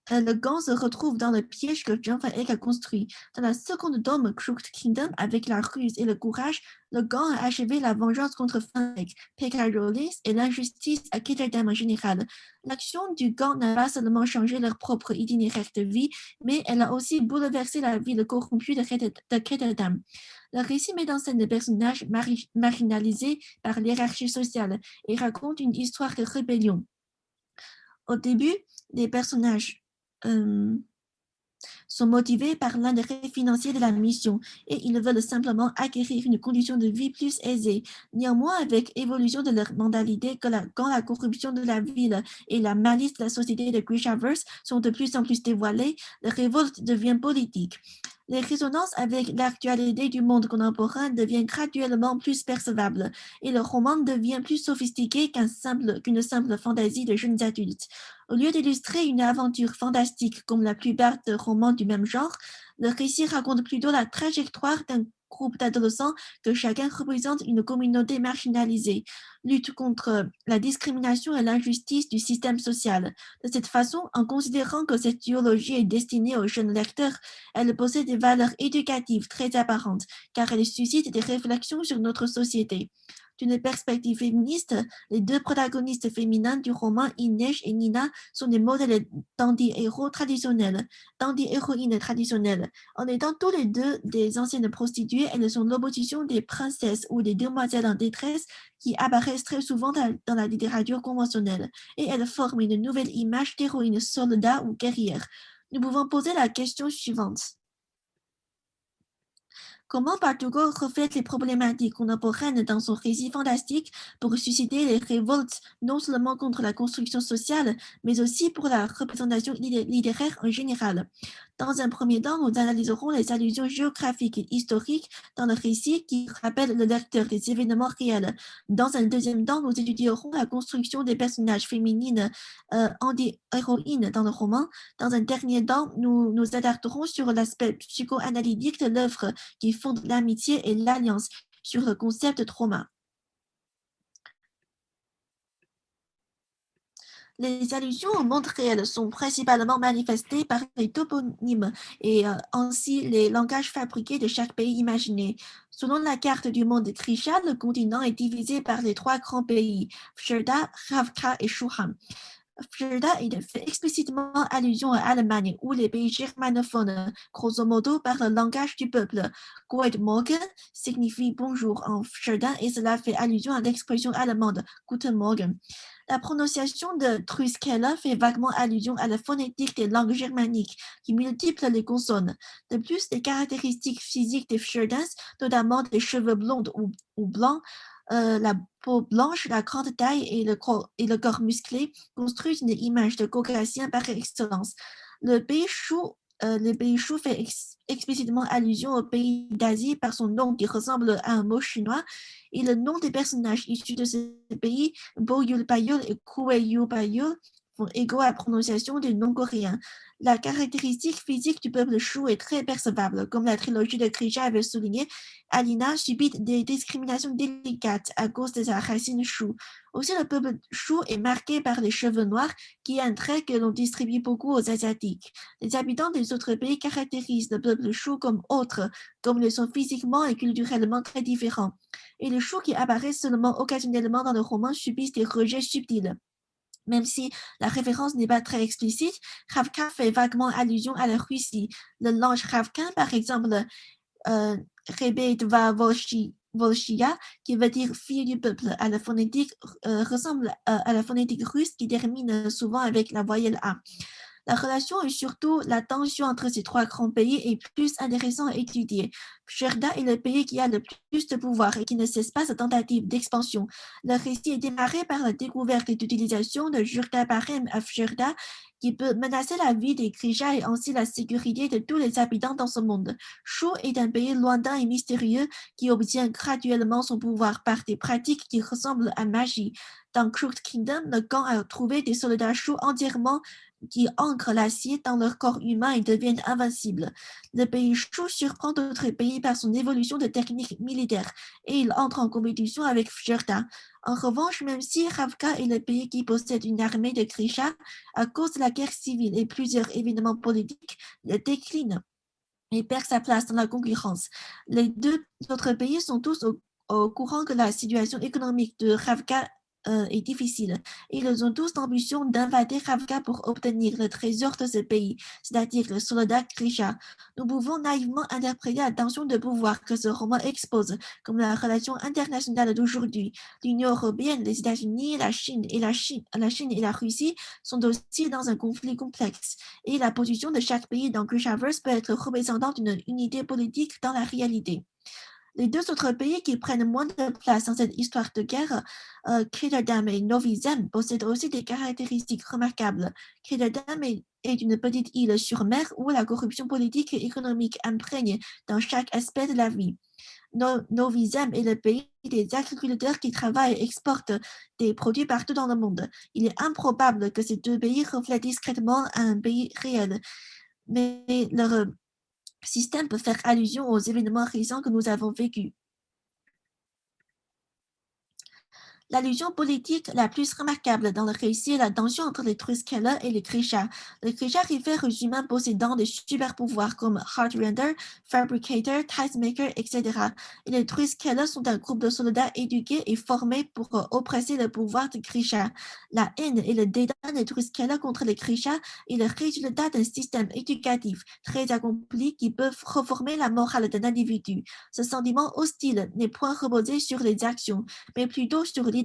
le gang se retrouve dans le piège que Jean Van Eyck a construit. Dans la seconde tome, Crooked Kingdom, avec la ruse et le courage, le gang a achevé la vengeance contre Van Eyck, P.K. Rowling et l'injustice à Ketterdam en général. L'action du gang n'a pas seulement changé leur propre itinéraire de vie, mais elle a aussi bouleversé la ville corrompue de Ketterdam. Le récit met en scène des personnages marginalisés par l'hiérarchie sociale et raconte une histoire de rébellion. Au début, les personnages sont motivés par l'intérêt financier de la mission et ils veulent simplement acquérir une condition de vie plus aisée. Néanmoins, avec l'évolution de leur mentalité, quand la corruption de la ville et la malice de la société de Grishaverse sont de plus en plus dévoilées, la révolte devient politique. Les résonances avec l'actualité du monde contemporain deviennent graduellement plus percevables et le roman devient plus sophistiqué qu'une simple fantaisie de jeunes adultes. Au lieu d'illustrer une aventure fantastique comme la plupart des romans du même genre, le récit raconte plutôt la trajectoire d'un groupe d'adolescents que chacun représente une communauté marginalisée. lutte contre la discrimination et l'injustice du système social. De cette façon, en considérant que cette duologie est destinée aux jeunes lecteurs, elle possède des valeurs éducatives très apparentes, car elle suscite des réflexions sur notre société. D'une perspective féministe, les deux protagonistes féminins du roman, Inês et Nina, sont des modèles d'anti-héroïnes traditionnelles. En étant tous les deux des anciennes prostituées, elles sont l'opposition des princesses ou des demoiselles en détresse qui apparaissent très souvent dans la littérature conventionnelle, et elles forment une nouvelle image d'héroïne soldat ou guerrière. Nous pouvons poser la question suivante. Comment Bartugo reflète les problématiques contemporaines dans son récit fantastique pour susciter les révoltes non seulement contre la construction sociale, mais aussi pour la représentation littéraire en général. Dans un premier temps, nous analyserons les allusions géographiques et historiques dans le récit qui rappellent le lecteur des événements réels. Dans un deuxième temps, nous étudierons la construction des personnages féminines anti-héroïnes dans le roman. Dans un dernier temps, nous nous attarderons sur l'aspect psychoanalytique de l'œuvre qui fonde l'amitié et l'alliance sur le concept de trauma. Les allusions au monde réel sont principalement manifestées par les toponymes et ainsi les langages fabriqués de chaque pays imaginé. Selon la carte du monde Grisha, le continent est divisé par les trois grands pays, Fjerda, Ravka et Shuhan. Fjerda fait explicitement allusion à l'Allemagne, où les pays germanophones, grosso modo, parlent le langage du peuple. Guten Morgen signifie bonjour en Fjerda et cela fait allusion à l'expression allemande Guten Morgen. La prononciation de Truskella fait vaguement allusion à la phonétique des langues germaniques qui multiplient les consonnes. De plus, les caractéristiques physiques des Fjerdans, notamment des cheveux blonds ou blancs, la peau blanche, la grande taille et le corps musclé construisent une image de caucasien par excellence. Le pays Chou fait explicitement allusion au pays d'Asie par son nom qui ressemble à un mot chinois et le nom des personnages issus de ce pays, Bo Yul Payul et Kue Yu Payul, font égaux à la prononciation des noms coréens. La caractéristique physique du peuple chou est très percevable. Comme la trilogie de Grisha avait souligné, Alina subit des discriminations délicates à cause de sa racine chou. Aussi, le peuple chou est marqué par les cheveux noirs, qui est un trait que l'on distribue beaucoup aux Asiatiques. Les habitants des autres pays caractérisent le peuple chou comme autre, comme ils sont physiquement et culturellement très différents. Et les choux qui apparaissent seulement occasionnellement dans le roman subissent des rejets subtils. Même si la référence n'est pas très explicite, Ravka fait vaguement allusion à la Russie. Le langue ravkin, par exemple, Rebedva Volchia, qui veut dire fille du peuple, à la phonétique, ressemble à la phonétique russe qui termine souvent avec la voyelle A. La relation et surtout la tension entre ces trois grands pays est plus intéressant à étudier. Fjerda est le pays qui a le plus de pouvoir et qui ne cesse pas sa tentative d'expansion. Le récit est démarré par la découverte et l'utilisation de Jurda Barem à Fjerda qui peut menacer la vie des Grisha et ainsi la sécurité de tous les habitants dans ce monde. Shu est un pays lointain et mystérieux qui obtient graduellement son pouvoir par des pratiques qui ressemblent à magie. Dans Crooked Kingdom, le camp a trouvé des soldats Shu entièrement qui ancrent l'acier dans leur corps humain et deviennent invincibles. Le pays Shu surprend d'autres pays par son évolution de techniques militaires et il entre en compétition avec Fjerda. En revanche, même si Ravka est le pays qui possède une armée de Grisha, à cause de la guerre civile et plusieurs événements politiques, il décline et perd sa place dans la concurrence. Les deux autres pays sont tous au courant que la situation économique de Ravka est difficile. Ils ont tous l'ambition d'invader Ravka pour obtenir le trésor de ce pays, c'est-à-dire le soldat Grisha. Nous pouvons naïvement interpréter la tension de pouvoir que ce roman expose comme la relation internationale d'aujourd'hui. L'Union européenne, les États-Unis, la Chine et la Russie sont aussi dans un conflit complexe. Et la position de chaque pays dans Grishaverse peut être représentante d'une unité politique dans la réalité. Les deux autres pays qui prennent moins de place dans cette histoire de guerre, Creterdam et Novi Zem, possèdent aussi des caractéristiques remarquables. Creterdam est une petite île sur mer où la corruption politique et économique imprègne dans chaque aspect de la vie. Novi Zem est le pays des agriculteurs qui travaillent et exportent des produits partout dans le monde. Il est improbable que ces deux pays reflètent discrètement un pays réel, mais leur système peut faire allusion aux événements récents que nous avons vécus. L'allusion politique la plus remarquable dans le récit est la tension entre les Triskela et les Grisha. Les Grisha réfèrent aux humains possédant des super-pouvoirs comme Heartrender, Fabricator, Ticemaker, etc. Et les Triskela sont un groupe de soldats éduqués et formés pour oppresser le pouvoir des Grisha. La haine et le dédain des Triskela contre les Grisha est le résultat d'un système éducatif très accompli qui peut reformer la morale d'un individu. Ce sentiment hostile n'est point reposé sur les actions, mais plutôt sur l'identité.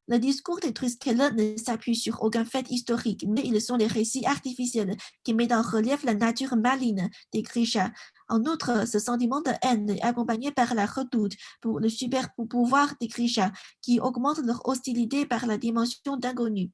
Le discours des Triskela ne s'appuie sur aucun fait historique, mais ils sont des récits artificiels qui mettent en relief la nature maligne des Grisha. En outre, ce sentiment de haine est accompagné par la redoute pour le super pouvoir des Grisha, qui augmente leur hostilité par la dimension d'inconnu.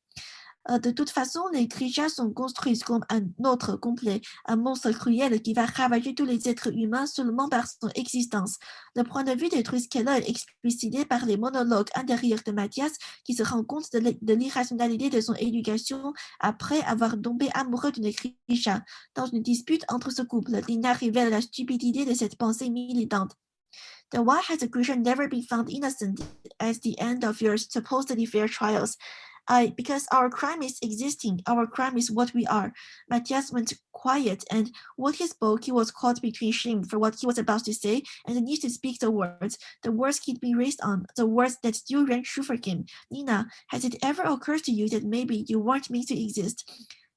De toute façon, les Grisha sont construits comme un autre complet, un monstre cruel qui va ravager tous les êtres humains seulement par son existence. Le point de vue des Triskela est explicité par les monologues intérieurs de Mathias qui se rend compte de l'irrationalité de son éducation après avoir tombé amoureux d'une Grisha. Dans une dispute entre ce couple, Lina révèle la stupidité de cette pensée militante. Then why has a Grisha never been found innocent at the end of your supposedly fair trials? Because our crime is existing. Our crime is what we are. Matthias went quiet, and what he spoke, he was caught between shame for what he was about to say and the need to speak the words he'd been raised on, the words that still rang true for him. Nina, has it ever occurred to you that maybe you weren't meant to exist?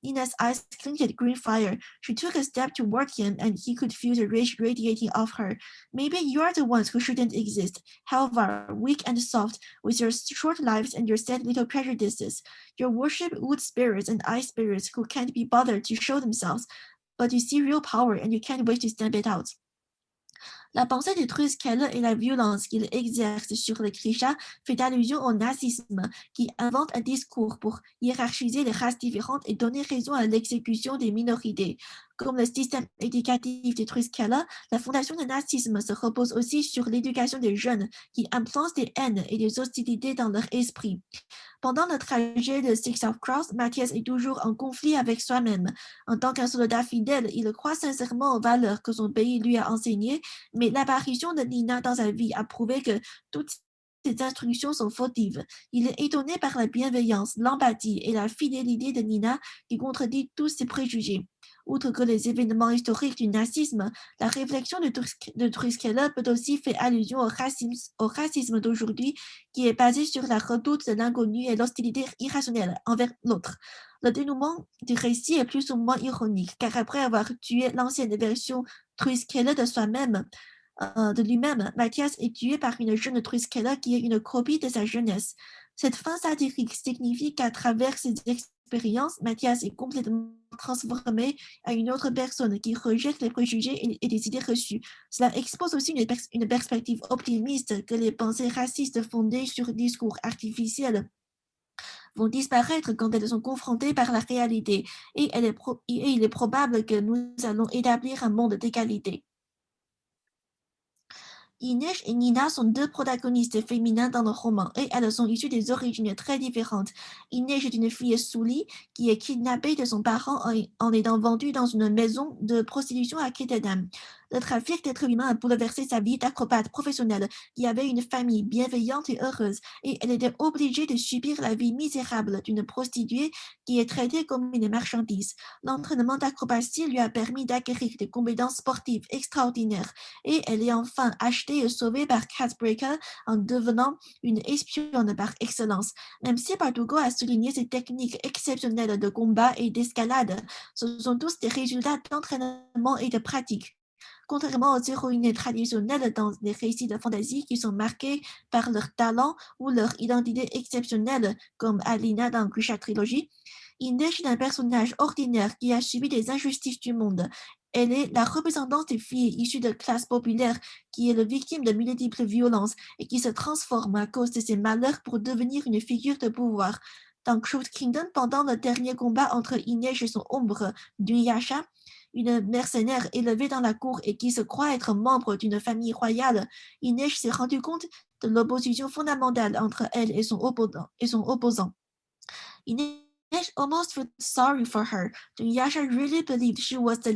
Nina's eyes glinted green fire. She took a step toward him, and he could feel the rage radiating off her. Maybe you are the ones who shouldn't exist. However, weak and soft, with your short lives and your sad little prejudices. You worship wood spirits and ice spirits who can't be bothered to show themselves. But you see real power, and you can't wait to stamp it out. La pensée des Triskela et la violence qu'il exerce sur les Grisha fait allusion au nazisme, qui invente un discours pour hiérarchiser les races différentes et donner raison à l'exécution des minorités. Comme le système éducatif des Triskela, la fondation du nazisme se repose aussi sur l'éducation des jeunes, qui implantent des haines et des hostilités dans leur esprit. Pendant le trajet de Six of Cross, Matthias est toujours en conflit avec soi-même. En tant qu'un soldat fidèle, il croit sincèrement aux valeurs que son pays lui a enseignées, mais l'apparition de Nina dans sa vie a prouvé que toutes ces instructions sont fautives. Il est étonné par la bienveillance, l'empathie et la fidélité de Nina qui contredit tous ses préjugés. Outre que les événements historiques du nazisme, la réflexion de Triskela peut aussi faire allusion au racisme d'aujourd'hui qui est basé sur la redoute de l'inconnu et l'hostilité irrationnelle envers l'autre. Le dénouement du récit est plus ou moins ironique, car après avoir tué l'ancienne version Triskela de soi-même, de lui-même, Matthias est tué par une jeune Triskela qui est une copie de sa jeunesse. Cette fin satirique signifie qu'à travers ses expériences, Matthias est complètement transformé à une autre personne qui rejette les préjugés et les idées reçues. Cela expose aussi une perspective optimiste que les pensées racistes fondées sur discours artificiels vont disparaître quand elles sont confrontées par la réalité, et il est probable que nous allons établir un monde d'égalité. Inej et Nina sont deux protagonistes féminins dans le roman et elles sont issues des origines très différentes. Inej est une fille Souli qui est kidnappée de son parent en étant vendue dans une maison de prostitution à Ketterdam. Le trafic d'êtres humains a bouleversé sa vie d'acrobate professionnelle qui avait une famille bienveillante et heureuse et elle était obligée de subir la vie misérable d'une prostituée qui est traitée comme une marchandise. L'entraînement d'acrobatie lui a permis d'acquérir des compétences sportives extraordinaires et elle est enfin achetée et sauvée par Catbreaker en devenant une espionne par excellence. Même si Bardugo a souligné ses techniques exceptionnelles de combat et d'escalade, ce sont tous des résultats d'entraînement et de pratique. Contrairement aux héroïnes traditionnelles dans les récits de fantasy qui sont marqués par leur talent ou leur identité exceptionnelle, comme Alina dans Grisha Trilogy, Inej est un personnage ordinaire qui a subi des injustices du monde. Elle est la représentante des filles issues de classes populaires qui est la victime de multiples violences et qui se transforme à cause de ses malheurs pour devenir une figure de pouvoir. Dans Truth Kingdom, pendant le dernier combat entre Inej et son ombre, Dunyasha, une mercenaire élevée dans la cour et qui se croit être membre d'une famille royale, Inej s'est rendu compte de l'opposition fondamentale entre elle et son opposant. Inej almost felt sorry for her. Dunyasha really believed she was the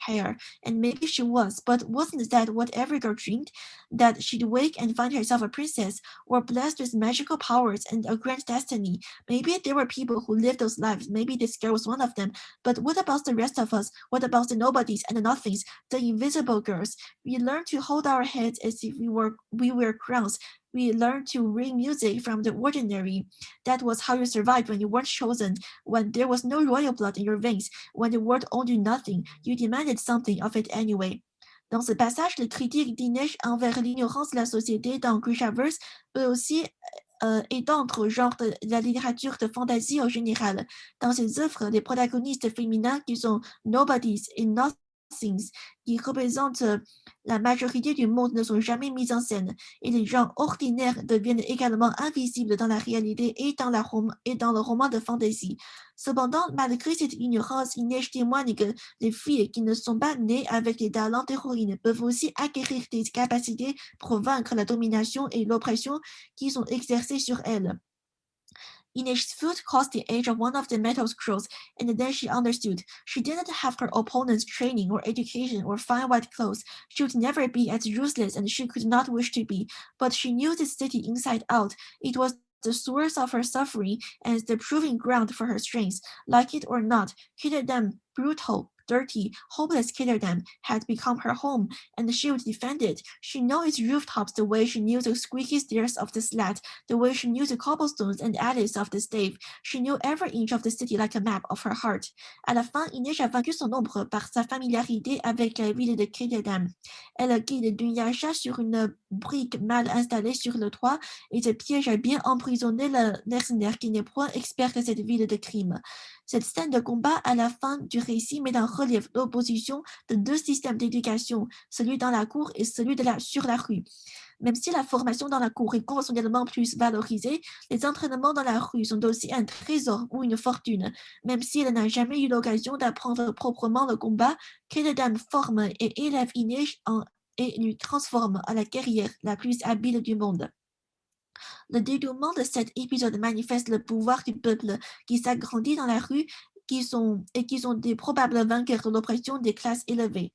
hair, and maybe she was, but wasn't that what every girl dreamed? That she'd wake and find herself a princess, or blessed with magical powers and a grand destiny. Maybe there were people who lived those lives. Maybe this girl was one of them. But what about the rest of us? What about the nobodies and the nothings, the invisible girls? We learned to hold our heads as if we were crowns. We learned to read music from the ordinary. That was how you survived when you weren't chosen, when there was no royal blood in your veins, when the world owed you nothing. You demanded something of it anyway. Dans ce passage, le critique d'Inêt envers l'ignorance de la société dans Grishaverse peut aussi étendre au genre de la littérature de fantasy en général. Dans ses œuvres, les protagonistes féminins qui sont nobodies et nothings, qui représentent la majorité du monde, ne sont jamais mis en scène, et les gens ordinaires deviennent également invisibles dans la réalité et dans le roman de fantasy. Cependant, malgré cette ignorance, Inêt témoigne que les filles qui ne sont pas nées avec les talents d'héroïne peuvent aussi acquérir des capacités pour vaincre la domination et l'oppression qui sont exercées sur elles. Inê's foot crossed the edge of one of the metal scrolls, and then she understood. She didn't have her opponent's training or education or fine white clothes. She would never be as useless as she could not wish to be, but she knew the city inside out. It was the source of her suffering and the proving ground for her strength. Like it or not, Kitterdam, brutal, dirty, hopeless Kitterdam had become her home, and she would defend it. She knew its rooftops the way she knew the squeaky stairs of the slat, the way she knew the cobblestones and alleys of the stave. She knew every inch of the city like a map of her heart. À la fin, Inêt a vaincu son ombre par sa familiarité avec la ville de Kitterdam. Elle guide Dunyasha sur une brique mal installée sur le toit et se piège à bien emprisonner le mercenaire qui n'est point expert de cette ville de crime. Cette scène de combat à la fin du récit met en relief l'opposition de deux systèmes d'éducation, celui dans la cour et celui sur la rue. Même si la formation dans la cour est conventionnellement plus valorisée, les entraînements dans la rue sont aussi un trésor ou une fortune. Même si elle n'a jamais eu l'occasion d'apprendre proprement le combat, Kitterdam forme et élève Inêt et lui transforme à la guerrière la plus habile du monde. Le dénouement de cet épisode manifeste le pouvoir du peuple qui s'agrandit dans la rue qui sont des probables vainqueurs de l'oppression des classes élevées.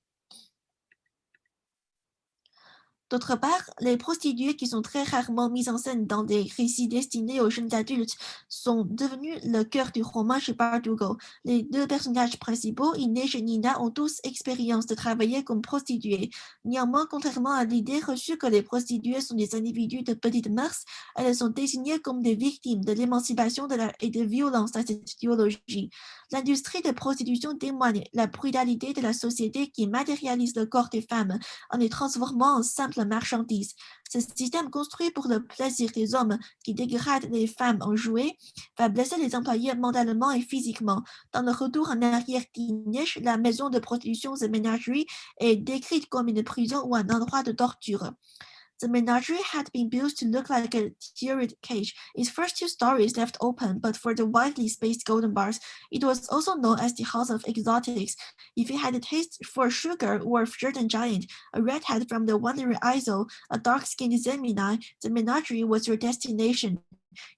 D'autre part, les prostituées qui sont très rarement mises en scène dans des récits destinés aux jeunes adultes sont devenues le cœur du roman chez Bardugo. Les deux personnages principaux, Inêt et Nina, ont tous expérience de travailler comme prostituées. Néanmoins, contrairement à l'idée reçue que les prostituées sont des individus de petites mœurs, elles sont désignées comme des victimes de l'émancipation et de violence dans cette idéologie. L'industrie de prostitution témoigne la brutalité de la société qui matérialise le corps des femmes en les transformant en simples marchandises. Ce système construit pour le plaisir des hommes qui dégradent les femmes en jouets va blesser les employés mentalement et physiquement. Dans le retour en arrière d'Inêt, la maison de prostitution The Menagerie est décrite comme une prison ou un endroit de torture. The menagerie had been built to look like a turret cage. Its first two stories left open, but for the widely spaced golden bars. It was also known as the House of Exotics. If you had a taste for sugar or a certain giant, a redhead from the Wandering Isle, a dark-skinned Zemini, the menagerie was your destination.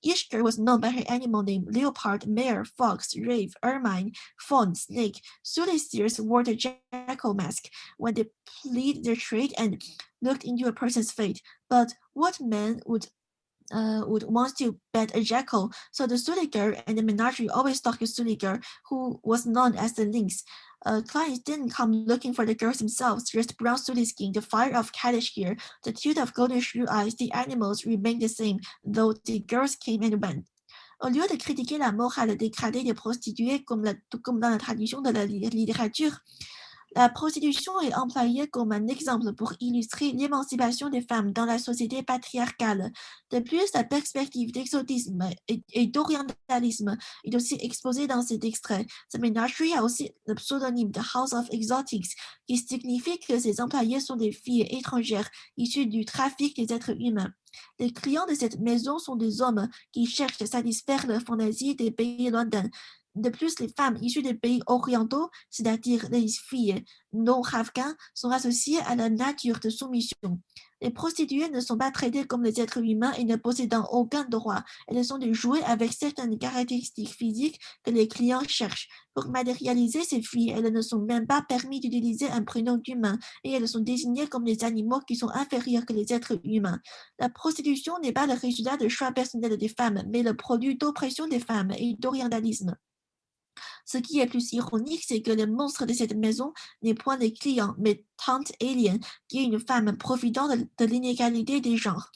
Each girl was known by her animal name: leopard, mare, fox, rave, ermine, fawn, snake. Soothsayers wore the jackal mask when they plead their trade and looked into a person's fate. But what man would want to bet a jackal? So the Suliger and the menagerie always stalked the Suliger, who was known as the lynx. Clients didn't come looking for the girls themselves, just brown sooty skin, the fire of caddish hair, the tooth of golden shrew eyes. The animals remained the same, though the girls came and went. Au lieu de critiquer la morale dégradée des prostituées comme dans la tradition de la littérature, la prostitution est employée comme un exemple pour illustrer l'émancipation des femmes dans la société patriarcale. De plus, la perspective d'exotisme et d'orientalisme est aussi exposée dans cet extrait. The Menagerie a aussi le pseudonyme de House of Exotics, qui signifie que ses employés sont des filles étrangères issues du trafic des êtres humains. Les clients de cette maison sont des hommes qui cherchent à satisfaire leur fantaisie des pays lointains. De plus, les femmes issues des pays orientaux, c'est-à-dire les filles non-afghans, sont associées à la nature de soumission. Les prostituées ne sont pas traitées comme des êtres humains et ne possédant aucun droit. Elles sont des jouets avec certaines caractéristiques physiques que les clients cherchent. Pour matérialiser ces filles, elles ne sont même pas permis d'utiliser un prénom d'humain et elles sont désignées comme des animaux qui sont inférieurs que les êtres humains. La prostitution n'est pas le résultat de choix personnels des femmes, mais le produit d'oppression des femmes et d'orientalisme. Ce qui est plus ironique, c'est que le monstre de cette maison n'est point des clients, mais Tante Alien, qui est une femme profitant de l'inégalité des genres.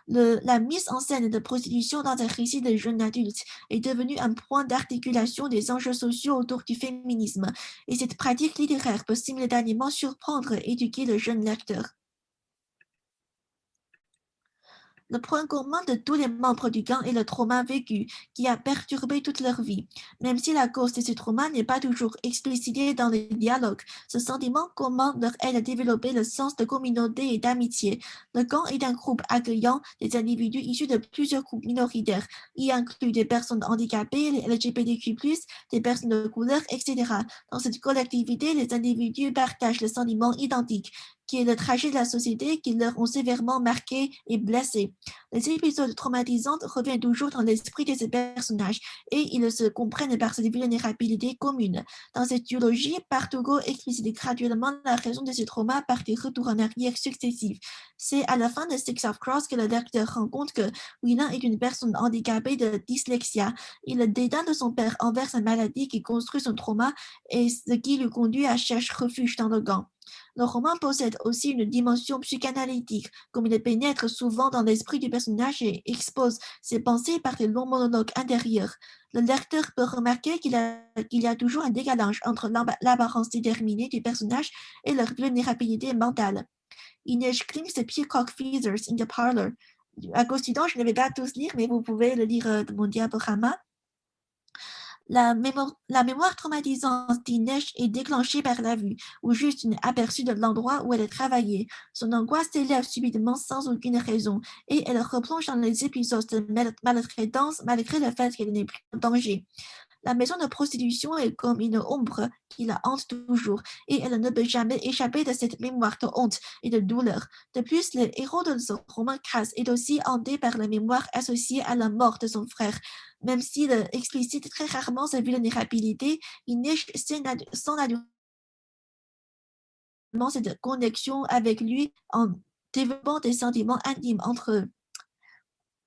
La mise en scène de prostitution dans un récit de jeunes adultes est devenue un point d'articulation des enjeux sociaux autour du féminisme, et cette pratique littéraire peut simultanément surprendre et éduquer le jeune lecteur. Le point commun de tous les membres du gang est le trauma vécu qui a perturbé toute leur vie. Même si la cause de ce trauma n'est pas toujours explicitée dans les dialogues, ce sentiment commun leur aide à développer le sens de communauté et d'amitié. Le gang est un groupe accueillant des individus issus de plusieurs groupes minoritaires, y inclut des personnes handicapées, les LGBTQ+, des personnes de couleur, etc. Dans cette collectivité, les individus partagent le sentiment identique, qui est le trajet de la société qui leur ont sévèrement marqué et blessé. Les épisodes traumatisants reviennent toujours dans l'esprit de ces personnages et ils se comprennent par cette vulnérabilité commune. Dans cette duologie, Bardugo explicite graduellement la raison de ces traumas par des retours en arrière successifs. C'est à la fin de Six of Cross que le lecteur rend compte que Whelan est une personne handicapée de dyslexia. Et le dédain de son père envers sa maladie qui construit son trauma et ce qui lui conduit à chercher refuge dans le gang. Le roman possède aussi une dimension psychanalytique, comme il pénètre souvent dans l'esprit du personnage et expose ses pensées par des longs monologues intérieurs. Le lecteur peut remarquer qu'il y a toujours un décalage entre l'apparence déterminée du personnage et leur vulnérabilité mentale. Ines Klim's Peacock Feathers in the Parlor. À cause du temps, je ne vais pas tous lire, mais vous pouvez le lire de mon diaporama. La mémoire traumatisante d'Inesh est déclenchée par la vue ou juste un aperçu de l'endroit où elle a travaillé. Son angoisse s'élève subitement sans aucune raison et elle replonge dans les épisodes de maltraitance malgré le fait qu'elle n'est plus en danger. La maison de prostitution est comme une ombre qui la hante toujours et elle ne peut jamais échapper de cette mémoire de honte et de douleur. De plus, le héros de ce roman Cass est aussi hanté par la mémoire associée à la mort de son frère. Même s'il explicite très rarement sa vulnérabilité, il niche sans naturellement cette connexion avec lui en développant des sentiments intimes entre eux.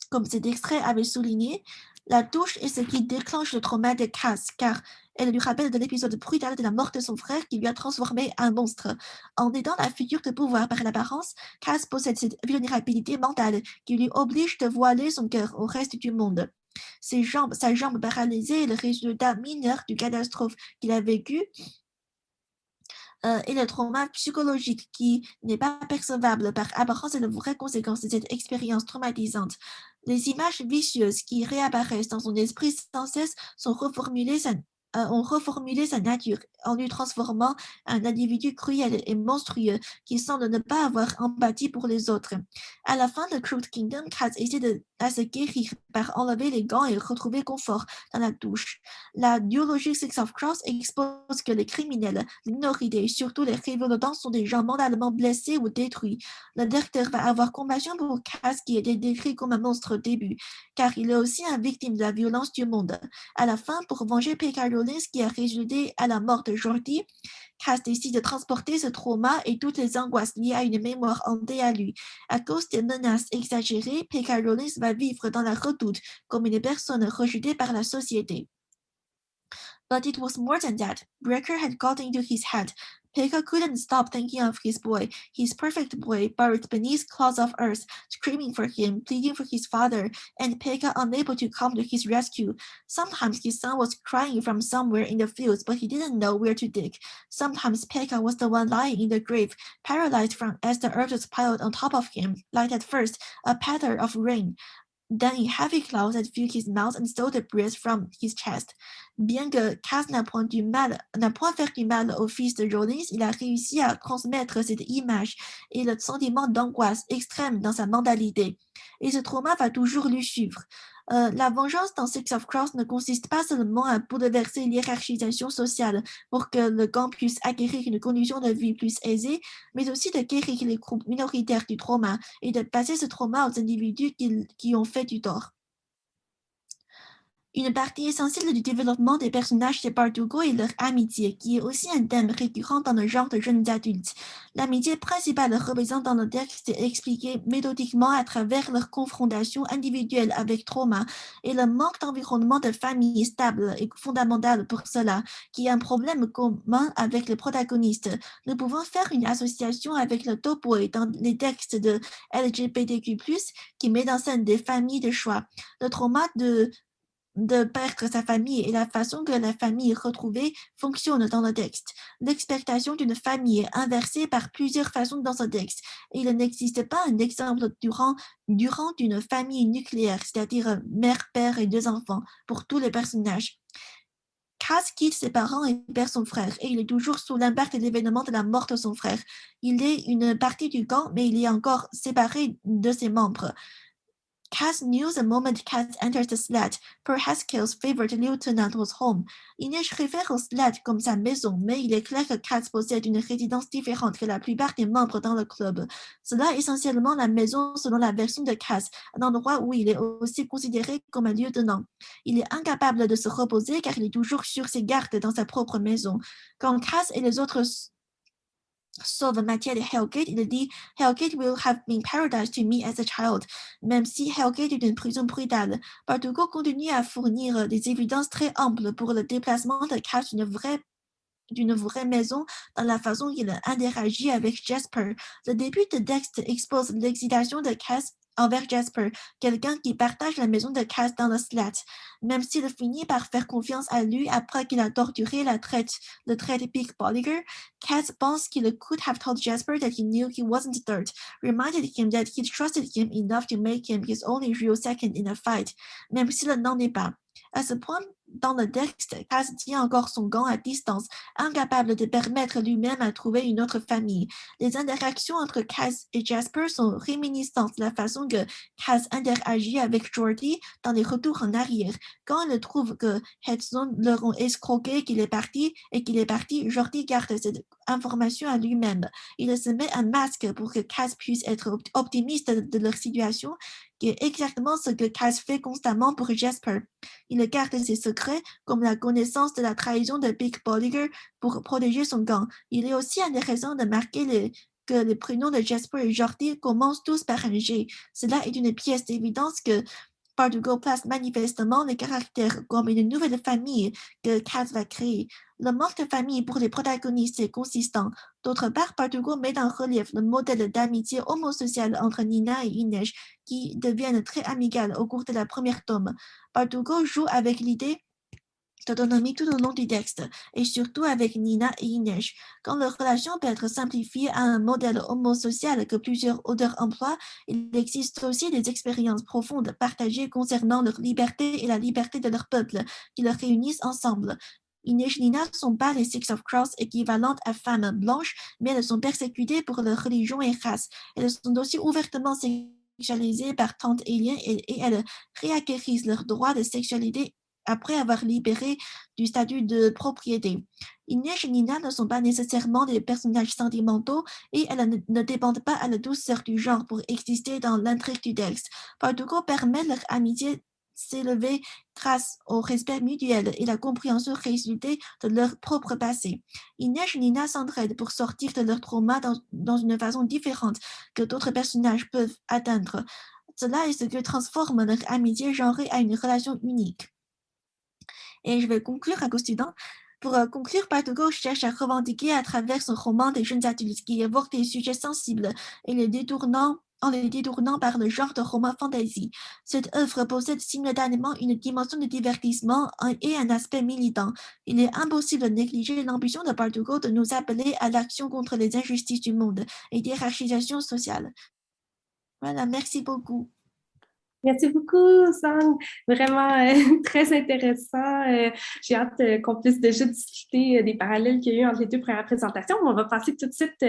Comme cet extrait avait souligné, la touche est ce qui déclenche le trauma de Cass, car elle lui rappelle de l'épisode brutal de la mort de son frère qui lui a transformé en monstre. En aidant la figure de pouvoir par l'apparence, Cass possède cette vulnérabilité mentale qui lui oblige de voiler son cœur au reste du monde. Sa jambe paralysée est le résultat mineur du catastrophe qu'il a vécu et le trauma psychologique qui n'est pas percevable par apparence est la vraie conséquence de cette expérience traumatisante. Les images vicieuses qui réapparaissent dans son esprit sans cesse ont reformulé sa nature en lui transformant un individu cruel et monstrueux qui semble ne pas avoir empathie pour les autres. À la fin de Crooked Kingdom, Cass essaie de se guérir par enlever les gants et retrouver confort dans la douche. La duologie Six of Cross expose que les criminels, les minorités et surtout les révoltants sont des gens mentalement blessés ou détruits. Le lecteur va avoir compassion pour Cass qui était décrit comme un monstre au début, car il est aussi une victime de la violence du monde. À la fin, pour venger P.K. Rowling qui a résulté à la mort de Jordi, Cass décide de transporter ce trauma et toutes les angoisses liées à une mémoire hantée à lui. À cause des menaces exagérées, P.K. Rowling va vivre dans la redoute comme une personne rejetée par la société. But it was more than that. Breaker had got into his head. Pekka couldn't stop thinking of his boy, his perfect boy, buried beneath clods of earth, screaming for him, pleading for his father, and Pekka unable to come to his rescue. Sometimes his son was crying from somewhere in the fields, but he didn't know where to dig. Sometimes Pekka was the one lying in the grave, paralyzed as the earth was piled on top of him, like at first, a patter of rain. Then in heavy clouds that filled his mouth and stole the breath from his chest. Bien que Cass n'a point fait du mal au fils de Rollins, il a réussi à transmettre cette image et le sentiment d'angoisse extrême dans sa mentalité. Et ce trauma va toujours lui suivre. La vengeance dans Six of Cross ne consiste pas seulement à bouleverser l'hiérarchisation sociale pour que le gang puisse acquérir une condition de vie plus aisée, mais aussi de guérir les groupes minoritaires du trauma et de passer ce trauma aux individus qui ont fait du tort. Une partie essentielle du développement des personnages de Bardugo est leur amitié, qui est aussi un thème récurrent dans le genre de jeunes adultes. L'amitié principale représentée dans le texte est expliquée méthodiquement à travers leur confrontation individuelle avec trauma et le manque d'environnement de famille stable est fondamental pour cela, qui est un problème commun avec les protagonistes. Nous pouvons faire une association avec le Topoi dans les textes de LGBTQ+, qui met en scène des familles de choix. Le trauma de perdre sa famille et la façon que la famille retrouvée fonctionne dans le texte. L'expectation d'une famille est inversée par plusieurs façons dans ce texte. Et il n'existe pas un exemple durant d'une famille nucléaire, c'est-à-dire mère, père et 2 enfants, pour tous les personnages. Cass quitte ses parents et perd son frère, et il est toujours sous l'impact de l'événement de la mort de son frère. Il est une partie du gang, mais il est encore séparé de ses membres. Cass knew the moment Cass entered the sled, per Haskell's favorite lieutenant was home. Inej réfère au sled comme sa maison, mais il est clair que Cass possède une résidence différente que la plupart des membres dans le club. Cela est essentiellement la maison selon la version de Cass, un endroit où il est aussi considéré comme un lieutenant. Il est incapable de se reposer car il est toujours sur ses gardes dans sa propre maison. Quand Cass et les autres sauve Mattia de Hellgate, il dit « Hellgate will have been paradise to me as a child », même si Hellgate est une prison brutale. Bardugo continue à fournir des évidences très amples pour le déplacement de Cass d'une vraie maison dans la façon qu'il interagit avec Jasper. Le début de texte expose l'excitation de Cass envers Jasper, quelqu'un qui partage la maison de Cass dans le slat. Même s'il finit par faire confiance à lui après qu'il a torturé le traître Big Bolliger, Cass pense qu'il could have told Jasper that he knew he wasn't dirt, reminded him that he trusted him enough to make him his only real second in a fight, même s'il n'en est pas. À ce point, dans le texte, Cass tient encore son gant à distance, incapable de permettre lui-même à trouver une autre famille. Les interactions entre Cass et Jasper sont réminiscentes de la façon que Cass interagit avec Jordy dans les retours en arrière. Quand il trouve que Hudson leur ont escroqué qu'il est parti, Jordy garde cette information à lui-même. Il se met un masque pour que Cass puisse être optimiste de leur situation, qui est exactement ce que Cass fait constamment pour Jasper. Il garde ses secrets, comme la connaissance de la trahison de Big Bolliger pour protéger son gang. Il est aussi intéressant de marquer que les prénoms de Jasper et Jordy commencent tous par un G. Cela est une pièce d'évidence que Bardugo place manifestement les caractères comme une nouvelle famille que Cass va créer. Le manque de famille pour les protagonistes est consistant. D'autre part, Bardugo met en relief le modèle d'amitié homosociale entre Nina et Inej, qui deviennent très amicales au cours de la première tome. Bardugo joue avec l'idée d'autonomie tout au long du texte, et surtout avec Nina et Inej. Quand leur relation peut être simplifiée à un modèle homosocial que plusieurs auteurs emploient, il existe aussi des expériences profondes partagées concernant leur liberté et la liberté de leur peuple, qui les réunissent ensemble. Inej et Nina ne sont pas les Six of Cross équivalentes à femmes blanches, mais elles sont persécutées pour leur religion et race. Elles sont aussi ouvertement sexualisées par Tante Alien et elles réacquérissent leur droit de sexualité après avoir libéré du statut de propriété. Inej et Nina ne sont pas nécessairement des personnages sentimentaux et elles ne dépendent pas à la douceur du genre pour exister dans l'intrigue du texte. Bardugo permet leur amitié s'élever grâce au respect mutuel et la compréhension résultée de leur propre passé. Inej et Nina s'entraident pour sortir de leur trauma dans une façon différente que d'autres personnages peuvent atteindre. Cela est ce qui transforme leur amitié genrée à une relation unique. Et je vais conclure, Agostino. Pour conclure, Bardugo cherche à revendiquer à travers son roman des jeunes adultes qui évoquent des sujets sensibles et en les détournant par le genre de roman fantasy. Cette œuvre possède simultanément une dimension de divertissement et un aspect militant. Il est impossible de négliger l'ambition de Bardugo de nous appeler à l'action contre les injustices du monde et d'hierarchisation sociale. Voilà, merci beaucoup. Merci beaucoup, Sang. Vraiment très intéressant. J'ai hâte qu'on puisse déjà discuter des parallèles qu'il y a eu entre les deux premières présentations. On va passer tout de suite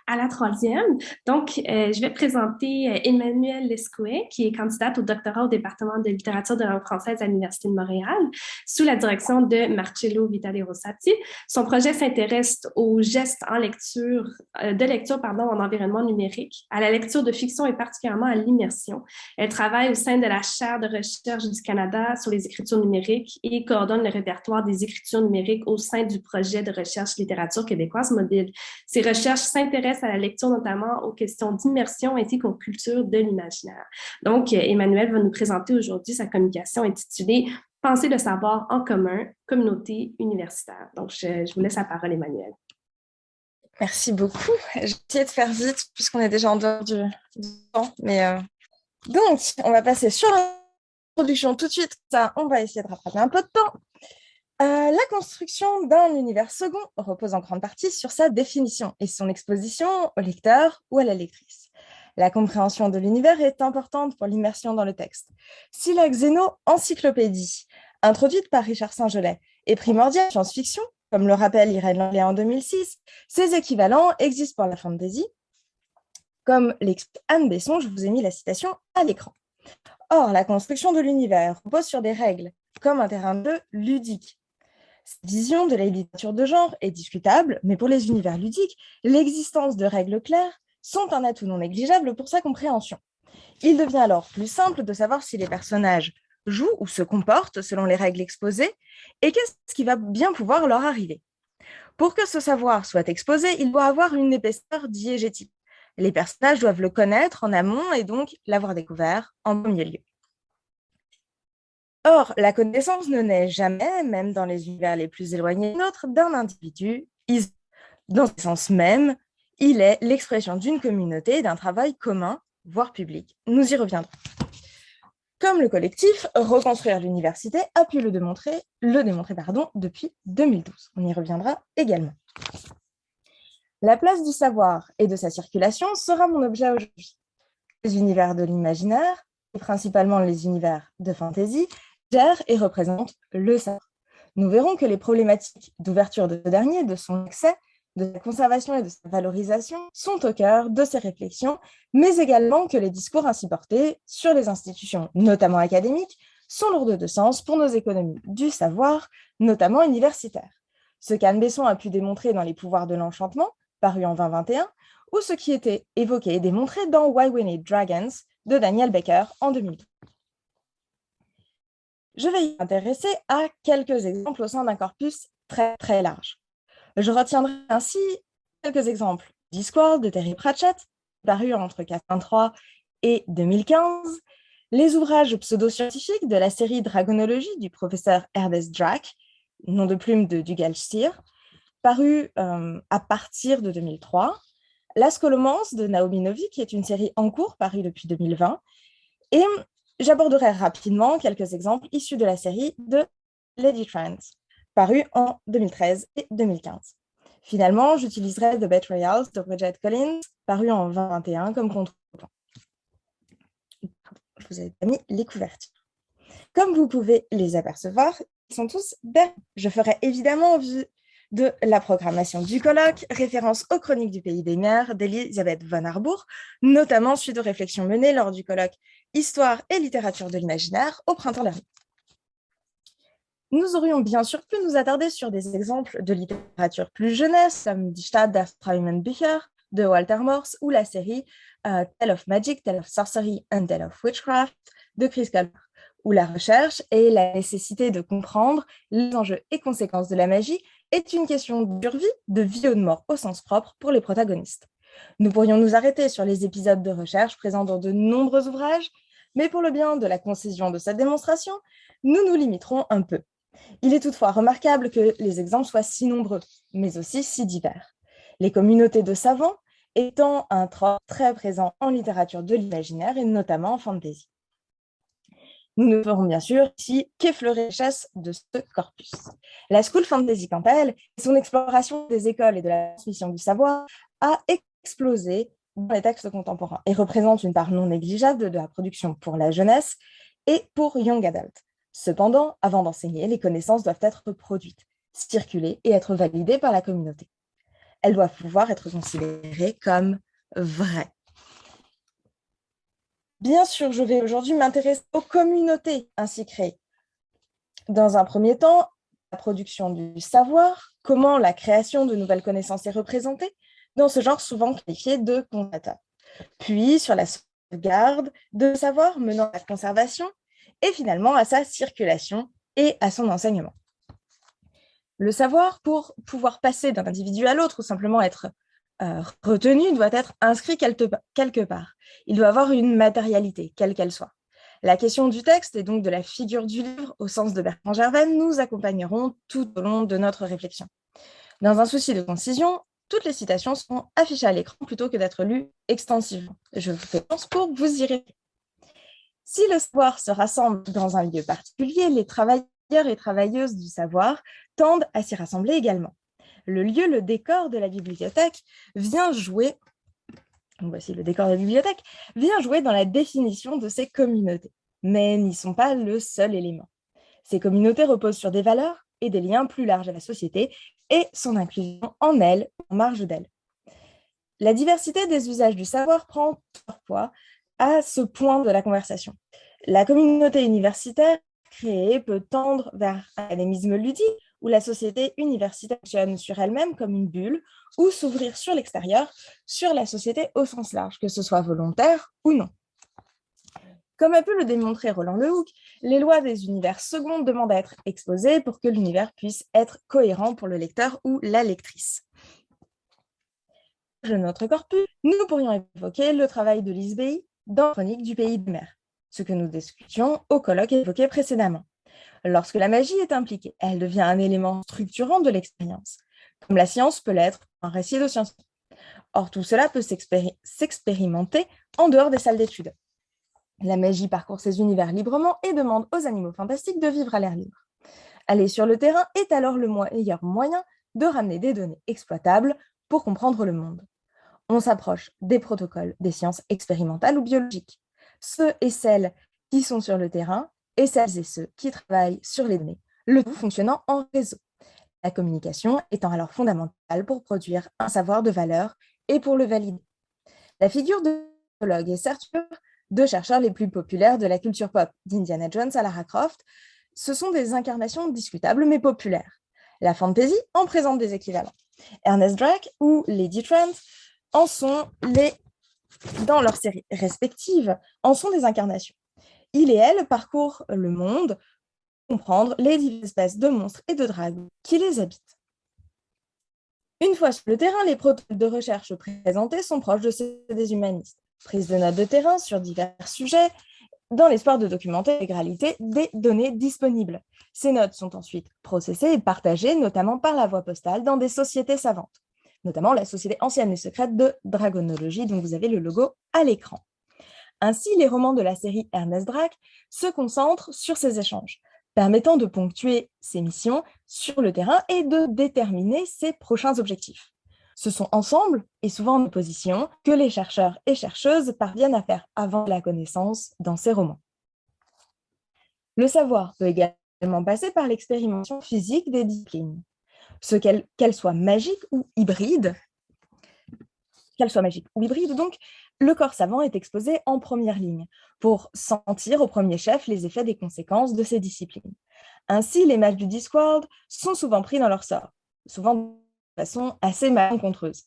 à la troisième. Donc, je vais présenter Emmanuelle Lescouet, qui est candidate au doctorat au département de littérature de langue française à l'Université de Montréal, sous la direction de Marcello Vitale Rossati. Son projet s'intéresse aux gestes en lecture, en environnement numérique, à la lecture de fiction et particulièrement à l'immersion. Elle travaille au sein de la chaire de recherche du Canada sur les écritures numériques et coordonne le répertoire des écritures numériques au sein du projet de recherche littérature québécoise mobile. Ses recherches s'intéressent à la lecture notamment aux questions d'immersion ainsi qu'aux cultures de l'imaginaire. Donc, Emmanuelle va nous présenter aujourd'hui sa communication intitulée « Penser le savoir en commun, communauté universitaire ». Donc, je vous laisse la parole, Emmanuelle. Merci beaucoup. Je vais essayer de faire vite puisqu'on est déjà en dehors du temps, mais... Donc, on va passer sur l'introduction tout de suite. Ça, on va essayer de rattraper un peu de temps. La construction d'un univers second repose en grande partie sur sa définition et son exposition au lecteur ou à la lectrice. La compréhension de l'univers est importante pour l'immersion dans le texte. Si la Xéno-encyclopédie, introduite par Richard Saint-Gelais, est primordiale en science-fiction, comme le rappelle Irène Langlais en 2006, ses équivalents existent pour la fantasy. Comme l'explique Anne Besson, je vous ai mis la citation à l'écran. Or, la construction de l'univers repose sur des règles, comme un terrain de jeu ludique. Cette vision de la littérature de genre est discutable, mais pour les univers ludiques, l'existence de règles claires sont un atout non négligeable pour sa compréhension. Il devient alors plus simple de savoir si les personnages jouent ou se comportent selon les règles exposées et qu'est-ce qui va bien pouvoir leur arriver. Pour que ce savoir soit exposé, il doit avoir une épaisseur diégétique. Les personnages doivent le connaître en amont et donc l'avoir découvert en premier lieu. Or, la connaissance ne naît jamais, même dans les univers les plus éloignés des nôtres, d'un individu isolé. Dans ce sens même, il est l'expression d'une communauté, d'un travail commun, voire public. Nous y reviendrons. Comme le collectif Reconstruire l'université a pu le démontrer depuis 2012. On y reviendra également. La place du savoir et de sa circulation sera mon objet aujourd'hui. Les univers de l'imaginaire, et principalement les univers de fantasy, gèrent et représentent le savoir. Nous verrons que les problématiques d'ouverture de ce dernier, de son accès, de sa conservation et de sa valorisation sont au cœur de ces réflexions, mais également que les discours ainsi portés sur les institutions, notamment académiques, sont lourds de sens pour nos économies du savoir, notamment universitaires. Ce qu'Anne Besson a pu démontrer dans Les pouvoirs de l'enchantement, paru en 2021, ou ce qui était évoqué et démontré dans Why We Need Dragons de Daniel Baker en 2002. Je vais y m'intéresser à quelques exemples au sein d'un corpus très très large. Je retiendrai ainsi quelques exemples. Discworld de Terry Pratchett, paru entre 1983 et 2015, les ouvrages pseudo-scientifiques de la série Dragonologie du professeur Ernest Drake, nom de plume de Dougal Steere, paru à partir de 2003, La Scholomance de Naomi Novy, qui est une série en cours, parue depuis 2020, et j'aborderai rapidement quelques exemples issus de la série de Lady Trent, paru en 2013 et 2015. Finalement, j'utiliserai The Betrayals de Bridget Collins, paru en 2021 comme contrepoint. Je vous ai mis les couvertures. Comme vous pouvez les apercevoir, ils sont tous belles. Je ferai évidemment vue de la programmation du colloque, référence aux chroniques du Pays des Mers d'Elisabeth von Harbour, notamment suite aux réflexions menées lors du colloque Histoire et littérature de l'imaginaire au printemps dernier. Nous aurions bien sûr pu nous attarder sur des exemples de littérature plus jeunesse, comme Die Stadt der träumenden Bücher de Walter Morse ou la série Tale of Magic, Tale of Sorcery and Tale of Witchcraft de Chris Colfer, où la recherche et la nécessité de comprendre les enjeux et conséquences de la magie est une question de survie, de vie ou de mort au sens propre pour les protagonistes. Nous pourrions nous arrêter sur les épisodes de recherche présents dans de nombreux ouvrages, mais pour le bien de la concision de cette démonstration, nous nous limiterons un peu. Il est toutefois remarquable que les exemples soient si nombreux, mais aussi si divers. Les communautés de savants étant un trope très présent en littérature de l'imaginaire et notamment en fantasy. Nous ne ferons bien sûr ici qu'effleurer la richesse de ce corpus. La School Fantasy, quant à elle, et son exploration des écoles et de la transmission du savoir, a explosé dans les textes contemporains et représente une part non négligeable de la production pour la jeunesse et pour young adult. Cependant, avant d'enseigner, les connaissances doivent être produites, circuler et être validées par la communauté. Elles doivent pouvoir être considérées comme vraies. Bien sûr, je vais aujourd'hui m'intéresser aux communautés ainsi créées. Dans un premier temps, la production du savoir, comment la création de nouvelles connaissances est représentée, dans ce genre souvent qualifié de conservateur. Puis sur la sauvegarde de savoir menant à la conservation et finalement à sa circulation et à son enseignement. Le savoir, pour pouvoir passer d'un individu à l'autre ou simplement être retenu, doit être inscrit quelque part. Il doit avoir une matérialité, quelle qu'elle soit. La question du texte et donc de la figure du livre, au sens de Bertrand Gervaine, nous accompagneront tout au long de notre réflexion. Dans un souci de concision, toutes les citations seront affichées à l'écran plutôt que d'être lues extensivement. Je vous fais confiance pour vous y réfléchir. Si le savoir se rassemble dans un lieu particulier, les travailleurs et travailleuses du savoir tendent à s'y rassembler également. Le lieu, le décor de la bibliothèque vient jouer, voici le décor de la bibliothèque, vient jouer dans la définition de ces communautés, mais n'y sont pas le seul élément. Ces communautés reposent sur des valeurs et des liens plus larges à la société et son inclusion en elle, en marge d'elle. La diversité des usages du savoir prend tout leur poids à ce point de la conversation. La communauté universitaire créée peut tendre vers un académisme ludique où la société universitaire fonctionne sur elle-même comme une bulle ou s'ouvrir sur l'extérieur, sur la société au sens large, que ce soit volontaire ou non. Comme a pu le démontrer Roland Lehoucq, les lois des univers secondes demandent à être exposées pour que l'univers puisse être cohérent pour le lecteur ou la lectrice. De notre corpus, nous pourrions évoquer le travail de Lise Bei dans la chronique du Pays des Mers, ce que nous discutions au colloque évoqué précédemment. Lorsque la magie est impliquée, elle devient un élément structurant de l'expérience, comme la science peut l'être un récit de science. Or, tout cela peut s'expérimenter en dehors des salles d'études. La magie parcourt ces univers librement et demande aux animaux fantastiques de vivre à l'air libre. Aller sur le terrain est alors le meilleur moyen de ramener des données exploitables pour comprendre le monde. On s'approche des protocoles des sciences expérimentales ou biologiques. Ceux et celles qui sont sur le terrain et celles et ceux qui travaillent sur les données, le tout fonctionnant en réseau. La communication étant alors fondamentale pour produire un savoir de valeur et pour le valider. La figure de psychologue est certes deux chercheurs les plus populaires de la culture pop, d'Indiana Jones à Lara Croft. Ce sont des incarnations discutables mais populaires. La fantasy en présente des équivalents. Ernest Drake ou Lady Trent dans leurs séries respectives, en sont des incarnations. Il et elle parcourent le monde pour comprendre les diverses espèces de monstres et de dragons qui les habitent. Une fois sur le terrain, les protocoles de recherche présentés sont proches de ceux des humanistes. Prise de notes de terrain sur divers sujets, dans l'espoir de documenter l'intégralité des données disponibles. Ces notes sont ensuite processées et partagées, notamment par la voie postale, dans des sociétés savantes, notamment la Société ancienne et secrète de dragonologie, dont vous avez le logo à l'écran. Ainsi, les romans de la série Ernest Drake se concentrent sur ces échanges, permettant de ponctuer ses missions sur le terrain et de déterminer ses prochains objectifs. Ce sont ensemble, et souvent en opposition, que les chercheurs et chercheuses parviennent à faire avancer la connaissance dans ces romans. Le savoir peut également passer par l'expérimentation physique des disciplines, qu'elles soient magiques ou hybrides. Donc, le corps savant est exposé en première ligne pour sentir au premier chef les effets des conséquences de ces disciplines. Ainsi, les mages du Discworld sont souvent pris dans leur sort, souvent de façon assez malencontreuse.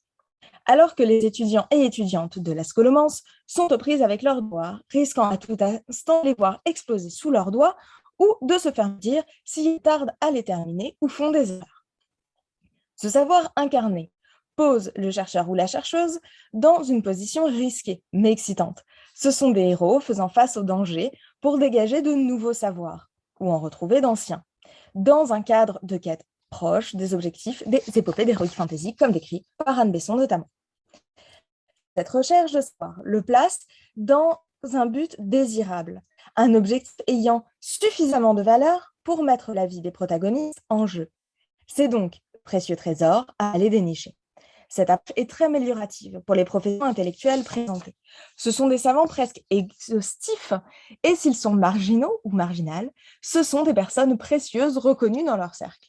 Alors que les étudiants et étudiantes de la scholomance sont aux prises avec leurs devoirs, risquant à tout instant de les voir exploser sous leurs doigts ou de se faire dire s'ils tardent à les terminer ou font des erreurs. Ce savoir incarné pose le chercheur ou la chercheuse dans une position risquée, mais excitante. Ce sont des héros faisant face au danger pour dégager de nouveaux savoirs, ou en retrouver d'anciens, dans un cadre de quête proche des objectifs des épopées d'heroic fantasy, comme décrit par Anne Besson notamment. Cette recherche de savoir le place dans un but désirable, un objectif ayant suffisamment de valeur pour mettre la vie des protagonistes en jeu. C'est donc précieux trésor à aller dénicher. Cette approche est très améliorative pour les professions intellectuelles présentées. Ce sont des savants presque exhaustifs, et s'ils sont marginaux ou marginales, ce sont des personnes précieuses reconnues dans leur cercle.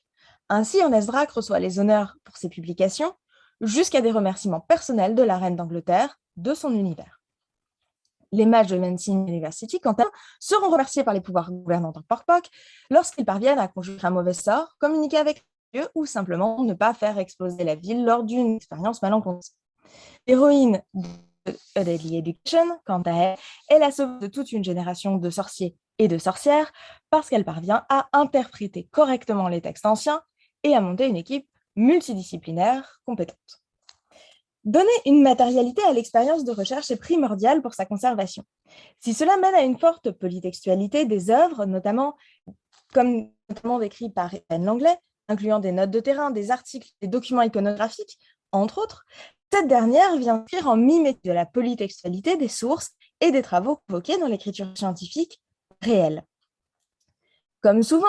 Ainsi, Ernest Drake reçoit les honneurs pour ses publications, jusqu'à des remerciements personnels de la reine d'Angleterre, de son univers. Les mages de Lancing University, quant à eux, seront remerciés par les pouvoirs gouvernants en Pok-Pok lorsqu'ils parviennent à conjurer un mauvais sort, communiquer avec Dieu ou simplement ne pas faire exploser la ville lors d'une expérience malencontreuse. L'héroïne de A Deadly Education, quant à elle, est la sauveuse de toute une génération de sorciers et de sorcières parce qu'elle parvient à interpréter correctement les textes anciens et à monter une équipe multidisciplinaire compétente. Donner une matérialité à l'expérience de recherche est primordial pour sa conservation. Si cela mène à une forte polytextualité des œuvres, notamment décrit par Hélène Langlais, incluant des notes de terrain, des articles, des documents iconographiques, entre autres, cette dernière vient écrire en mimétique de la polytextualité des sources et des travaux convoqués dans l'écriture scientifique réelle. Comme souvent,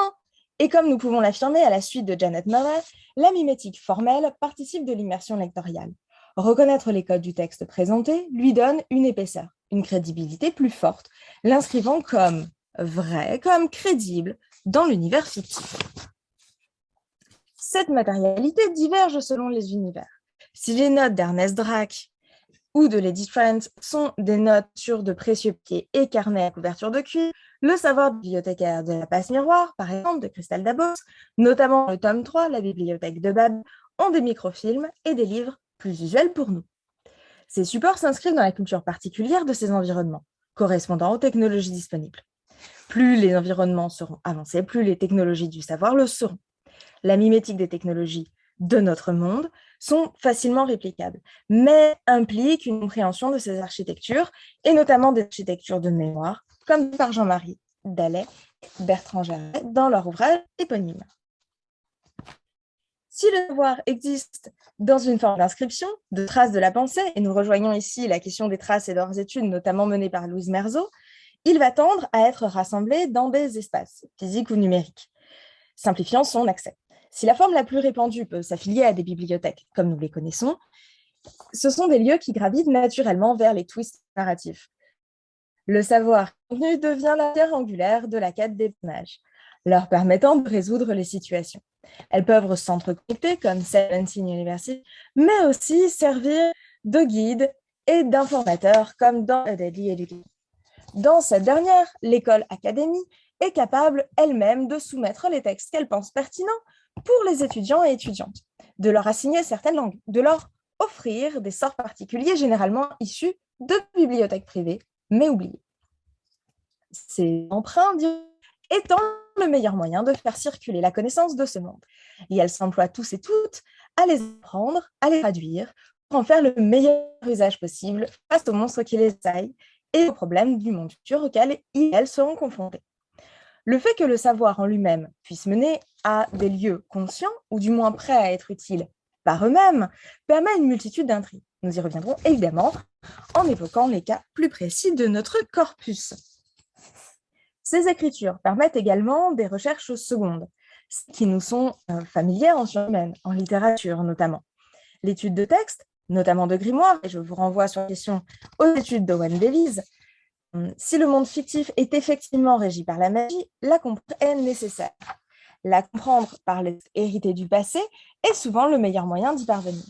et comme nous pouvons l'affirmer à la suite de Janet Murray, la mimétique formelle participe de l'immersion lectoriale. Reconnaître les codes du texte présenté lui donne une épaisseur, une crédibilité plus forte, l'inscrivant comme vrai, comme crédible dans l'univers fictif. Cette matérialité diverge selon les univers. Si les notes d'Ernest Drake ou de Lady Trent sont des notes sur de précieux papiers et carnets à couverture de cuir, le savoir bibliothécaire de la Passe-Miroir, par exemple, de Cristal Dabos, notamment le tome 3, la bibliothèque de Bab, ont des microfilms et des livres plus usuels pour nous. Ces supports s'inscrivent dans la culture particulière de ces environnements, correspondant aux technologies disponibles. Plus les environnements seront avancés, plus les technologies du savoir le seront. La mimétique des technologies de notre monde sont facilement réplicables, mais impliquent une compréhension de ces architectures, et notamment des architectures de mémoire, comme par Jean-Marie Dallet et Bertrand Jarret dans leur ouvrage éponyme. Si le savoir existe dans une forme d'inscription, de traces de la pensée, et nous rejoignons ici la question des traces et de leurs études, notamment menées par Louise Merzot, il va tendre à être rassemblé dans des espaces, physiques ou numériques, simplifiant son accès. Si la forme la plus répandue peut s'affilier à des bibliothèques, comme nous les connaissons, ce sont des lieux qui gravitent naturellement vers les twists narratifs. Le savoir contenu devient la pierre angulaire de la quête des personnages, leur permettant de résoudre les situations. Elles peuvent s'entreconnecter comme Lancing University, mais aussi servir de guide et d'informateur comme dans A Deadly Education. Dans cette dernière, l'école académie est capable elle-même de soumettre les textes qu'elle pense pertinents pour les étudiants et étudiantes, de leur assigner certaines langues, de leur offrir des sorts particuliers généralement issus de bibliothèques privées, mais oubliées. Ces emprunts étant le meilleur moyen de faire circuler la connaissance de ce monde. Et elles s'emploient tous et toutes à les apprendre, à les traduire, pour en faire le meilleur usage possible face aux monstres qui les aillent et aux problèmes du monde futur auxquels elles seront confrontées. Le fait que le savoir en lui-même puisse mener à des lieux conscients, ou du moins prêts à être utiles par eux-mêmes, permet une multitude d'intrigues. Nous y reviendrons évidemment en évoquant les cas plus précis de notre corpus. Ces écritures permettent également des recherches secondes, qui nous sont familières en sciences humaines, en littérature notamment. L'étude de textes, notamment de grimoires, et je vous renvoie sur la question aux études d'Owen Davies. Si le monde fictif est effectivement régi par la magie, la comprendre est nécessaire. La comprendre par les hérités du passé est souvent le meilleur moyen d'y parvenir.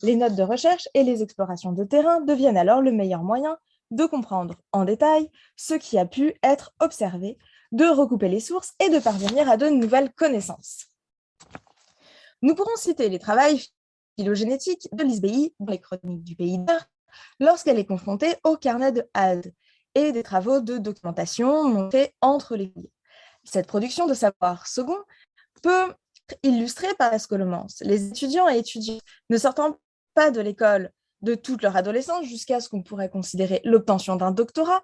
Les notes de recherche et les explorations de terrain deviennent alors le meilleur moyen de comprendre en détail ce qui a pu être observé, de recouper les sources et de parvenir à de nouvelles connaissances. Nous pourrons citer les travaux phylogénétiques de Lise Bailly dans les chroniques du Pays d'Art lorsqu'elle est confrontée au carnet de Hald et des travaux de documentation montés entre les livres. Cette production de savoir second peut être illustrée par la scholomance. Les étudiants et étudiantes ne sortant pas de l'école de toute leur adolescence jusqu'à ce qu'on pourrait considérer l'obtention d'un doctorat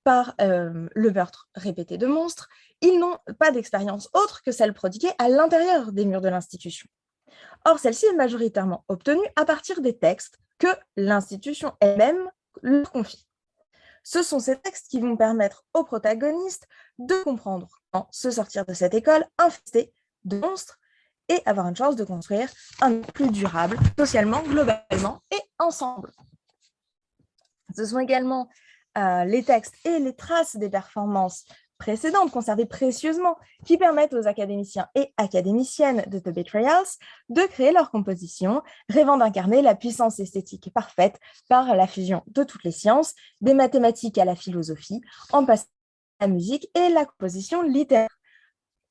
par le meurtre répété de monstres, ils n'ont pas d'expérience autre que celle prodiguée à l'intérieur des murs de l'institution. Or, celle-ci est majoritairement obtenue à partir des textes que l'institution elle-même leur confie. Ce sont ces textes qui vont permettre aux protagonistes de comprendre comment se sortir de cette école infestée de monstres et avoir une chance de construire un monde plus durable, socialement, globalement et ensemble. Ce sont également les textes et les traces des performances précédentes conservées précieusement qui permettent aux académiciens et académiciennes de The Betrayals de créer leur composition, rêvant d'incarner la puissance esthétique parfaite par la fusion de toutes les sciences, des mathématiques à la philosophie, en passant à la musique et la composition littéraire.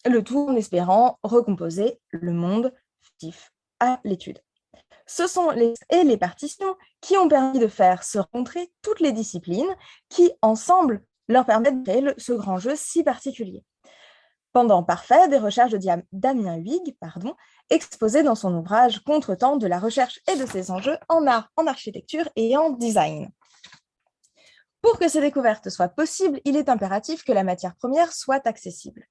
Le tout en espérant recomposer le monde fictif à l'étude. Ce sont les partitions qui ont permis de faire se rencontrer toutes les disciplines qui, ensemble, leur permettent de créer ce grand jeu si particulier. Pendant Parfait, des recherches de Damien Huyghe, exposées dans son ouvrage Contretemps de la recherche et de ses enjeux en art, en architecture et en design. Pour que ces découvertes soient possibles, il est impératif que la matière première soit accessible.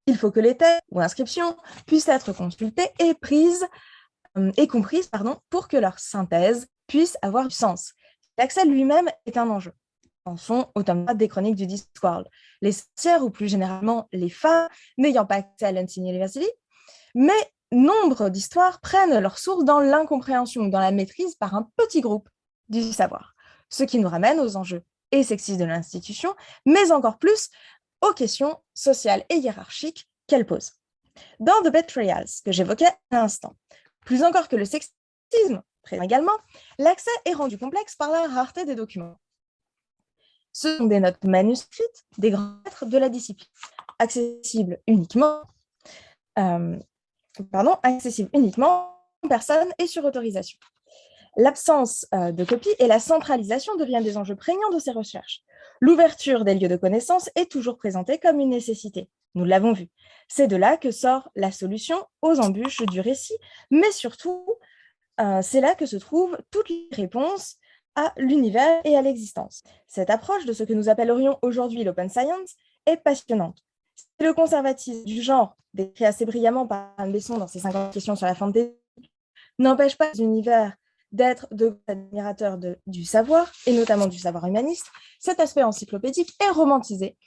Il faut que les textes ou inscriptions puissent être consultés et comprises pour que leur synthèse puisse avoir du sens. L'accès lui-même est un enjeu. Pensons au tome 4 des chroniques du Discworld. Les sorcières, ou plus généralement les femmes, n'ayant pas accès à l'Unseen University, mais nombre d'histoires prennent leur source dans l'incompréhension ou dans la maîtrise par un petit groupe du savoir. Ce qui nous ramène aux enjeux et sexistes de l'institution, mais encore plus aux questions sociales et hiérarchiques qu'elle pose. Dans The Betrayals, que j'évoquais à l'instant, plus encore que le sexisme, présent également, l'accès est rendu complexe par la rareté des documents. Ce sont des notes manuscrites des grands maîtres de la discipline, accessibles uniquement en personne et sur autorisation. L'absence de copie et la centralisation deviennent des enjeux prégnants de ces recherches. L'ouverture des lieux de connaissance est toujours présentée comme une nécessité. Nous l'avons vu. C'est de là que sort la solution aux embûches du récit, mais surtout, c'est là que se trouvent toutes les réponses à l'univers et à l'existence. Cette approche de ce que nous appellerions aujourd'hui l'open science est passionnante. Le conservatisme du genre, décrit assez brillamment par Anne Besson dans ses 50 questions sur la fantasy, n'empêche pas l'univers d'être de admirateurs du savoir, et notamment du savoir humaniste. Cet aspect encyclopédique est romantisé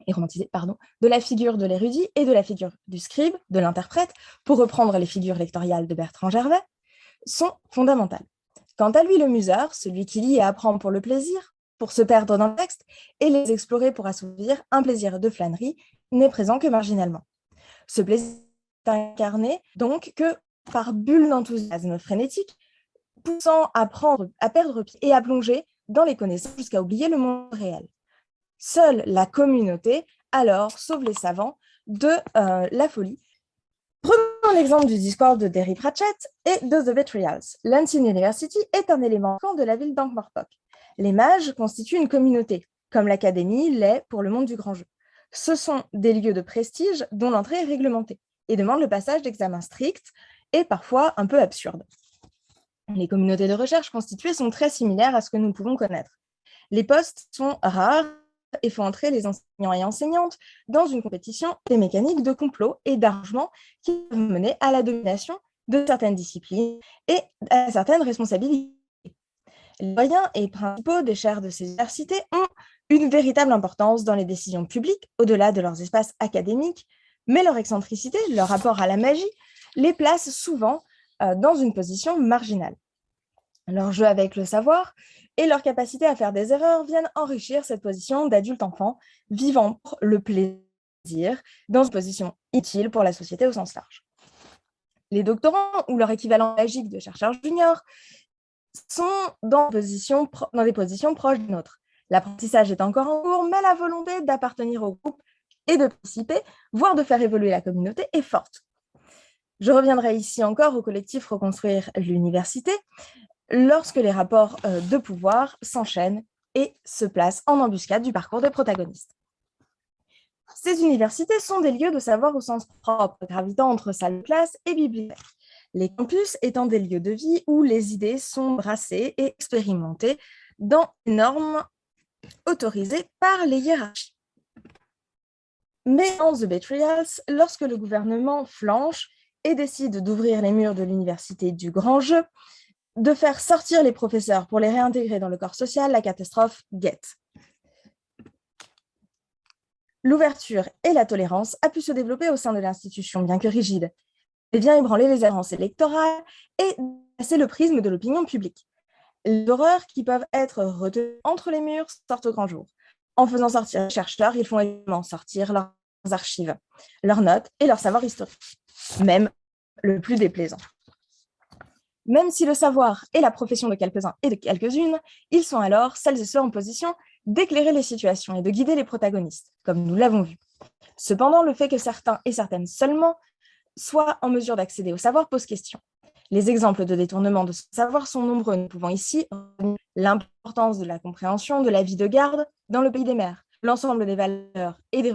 de la figure de l'érudit et de la figure du scribe, de l'interprète, pour reprendre les figures lectoriales de Bertrand Gervais, sont fondamentales. Quant à lui, le museur, celui qui lit et apprend pour le plaisir, pour se perdre dans le texte, et les explorer pour assouvir un plaisir de flânerie, n'est présent que marginalement. Ce plaisir est incarné donc que par bulles d'enthousiasme frénétique, poussant à perdre pied et à plonger dans les connaissances jusqu'à oublier le monde réel. Seule la communauté, alors, sauve les savants de la folie. Prenons l'exemple du Discord de Terry Pratchett et de The Betrayals. L'Unseen University est un élément de la ville d'Ankh-Morpork. Les mages constituent une communauté, comme l'Académie l'est pour le monde du grand jeu. Ce sont des lieux de prestige dont l'entrée est réglementée et demandent le passage d'examens stricts et parfois un peu absurdes. Les communautés de recherche constituées sont très similaires à ce que nous pouvons connaître. Les postes sont rares et font entrer les enseignants et enseignantes dans une compétition des mécaniques de complot et d'arrangement qui peuvent mener à la domination de certaines disciplines et à certaines responsabilités. Les moyens et principaux des chaires de ces universités ont une véritable importance dans les décisions publiques, au-delà de leurs espaces académiques, mais leur excentricité, leur rapport à la magie, les place souvent dans une position marginale. Leur jeu avec le savoir et leur capacité à faire des erreurs viennent enrichir cette position d'adulte-enfant vivant pour le plaisir dans une position utile pour la société au sens large. Les doctorants ou leur équivalent magique de chercheurs juniors sont dans des positions proches des nôtres. L'apprentissage est encore en cours, mais la volonté d'appartenir au groupe et de participer, voire de faire évoluer la communauté, est forte. Je reviendrai ici encore au collectif Reconstruire l'université, lorsque les rapports de pouvoir s'enchaînent et se placent en embuscade du parcours des protagonistes. Ces universités sont des lieux de savoir au sens propre, gravitant entre salles de classe et bibliothèques. Les campus étant des lieux de vie où les idées sont brassées et expérimentées dans les normes autorisées par les hiérarchies. Mais dans The Betrayals, lorsque le gouvernement flanche et décide d'ouvrir les murs de l'université du grand jeu, de faire sortir les professeurs pour les réintégrer dans le corps social, la catastrophe guette. L'ouverture et la tolérance a pu se développer au sein de l'institution, bien que rigide. vient ébranler les alliances électorales et dépasser le prisme de l'opinion publique. Les horreurs qui peuvent être retenues entre les murs sortent au grand jour. En faisant sortir les chercheurs, ils font également sortir leurs archives, leurs notes et leur savoir historique, même le plus déplaisant. Même si le savoir est la profession de quelques-uns et de quelques-unes, ils sont alors celles et ceux en position d'éclairer les situations et de guider les protagonistes, comme nous l'avons vu. Cependant, le fait que certains et certaines seulement soient en mesure d'accéder au savoir pose question. Les exemples de détournement de ce savoir sont nombreux. Nous pouvons ici l'importance de la compréhension de la vie de garde dans le pays des mers, l'ensemble des valeurs et des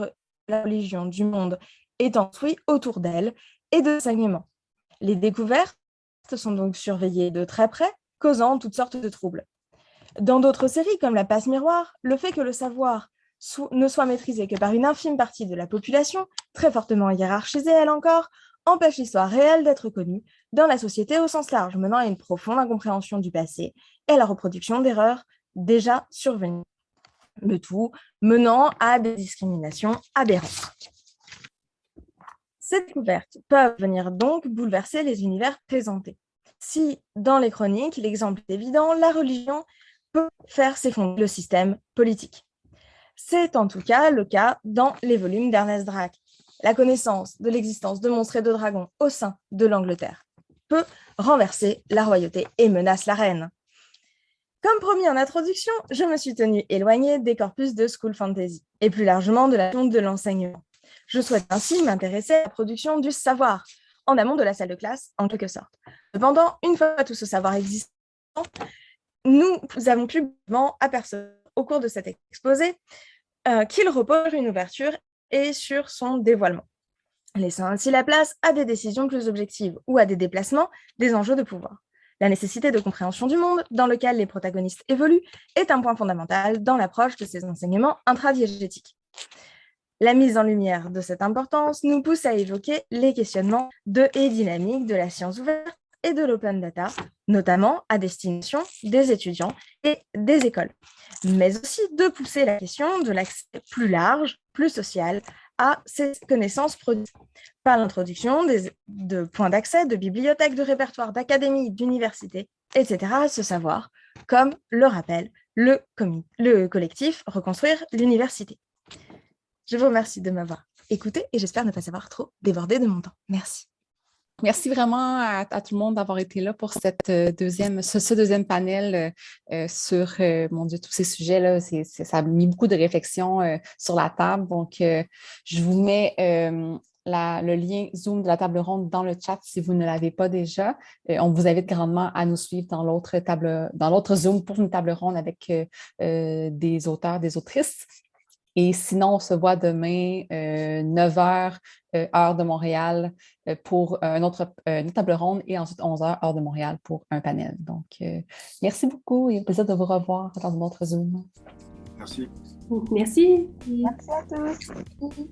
religions du monde étant construit autour d'elle et de l'enseignement. Les découvertes sont donc surveillées de très près, causant toutes sortes de troubles. Dans d'autres séries, comme La Passe Miroir, le fait que le savoir ne soit maîtrisé que par une infime partie de la population, très fortement hiérarchisée elle encore, empêche l'histoire réelle d'être connue dans la société au sens large, menant à une profonde incompréhension du passé et à la reproduction d'erreurs déjà survenues. Le tout menant à des discriminations aberrantes. Ces découvertes peuvent venir donc bouleverser les univers présentés. Si, dans les chroniques, l'exemple est évident, la religion peut faire s'effondrer le système politique. C'est en tout cas le cas dans les volumes d'Ernest Drake. La connaissance de l'existence de monstres et de dragons au sein de l'Angleterre peut renverser la royauté et menace la reine. Comme promis en introduction, je me suis tenue éloignée des corpus de School Fantasy et plus largement de la question de l'enseignement. Je souhaite ainsi m'intéresser à la production du savoir, en amont de la salle de classe, en quelque sorte. Cependant, une fois tout ce savoir existant, nous avons pu apercevoir au cours de cet exposé qu'il repose sur une ouverture et sur son dévoilement, laissant ainsi la place à des décisions plus objectives ou à des déplacements des enjeux de pouvoir. La nécessité de compréhension du monde dans lequel les protagonistes évoluent est un point fondamental dans l'approche de ces enseignements intradiégétiques. La mise en lumière de cette importance nous pousse à évoquer les questionnements et dynamiques de la science ouverte et de l'open data, notamment à destination des étudiants et des écoles, mais aussi de pousser la question de l'accès plus large, plus social à ces connaissances produites par l'introduction de points d'accès, de bibliothèques, de répertoires, d'académies, d'universités, etc. à ce savoir, comme le rappelle le collectif Reconstruire l'université. Je vous remercie de m'avoir écouté et j'espère ne pas avoir trop débordé de mon temps. Merci. Merci vraiment à tout le monde d'avoir été là pour ce deuxième panel sur, mon Dieu, tous ces sujets-là. Ça a mis beaucoup de réflexions sur la table. Donc, je vous mets le lien Zoom de la table ronde dans le chat si vous ne l'avez pas déjà. On vous invite grandement à nous suivre dans l'autre Zoom pour une table ronde avec des auteurs, des autrices. Et sinon, on se voit demain, 9h, heure de Montréal, pour une autre table ronde et ensuite 11h, heure de Montréal, pour un panel. Donc, merci beaucoup et au plaisir de vous revoir dans une autre Zoom. Merci. Merci. Merci à tous.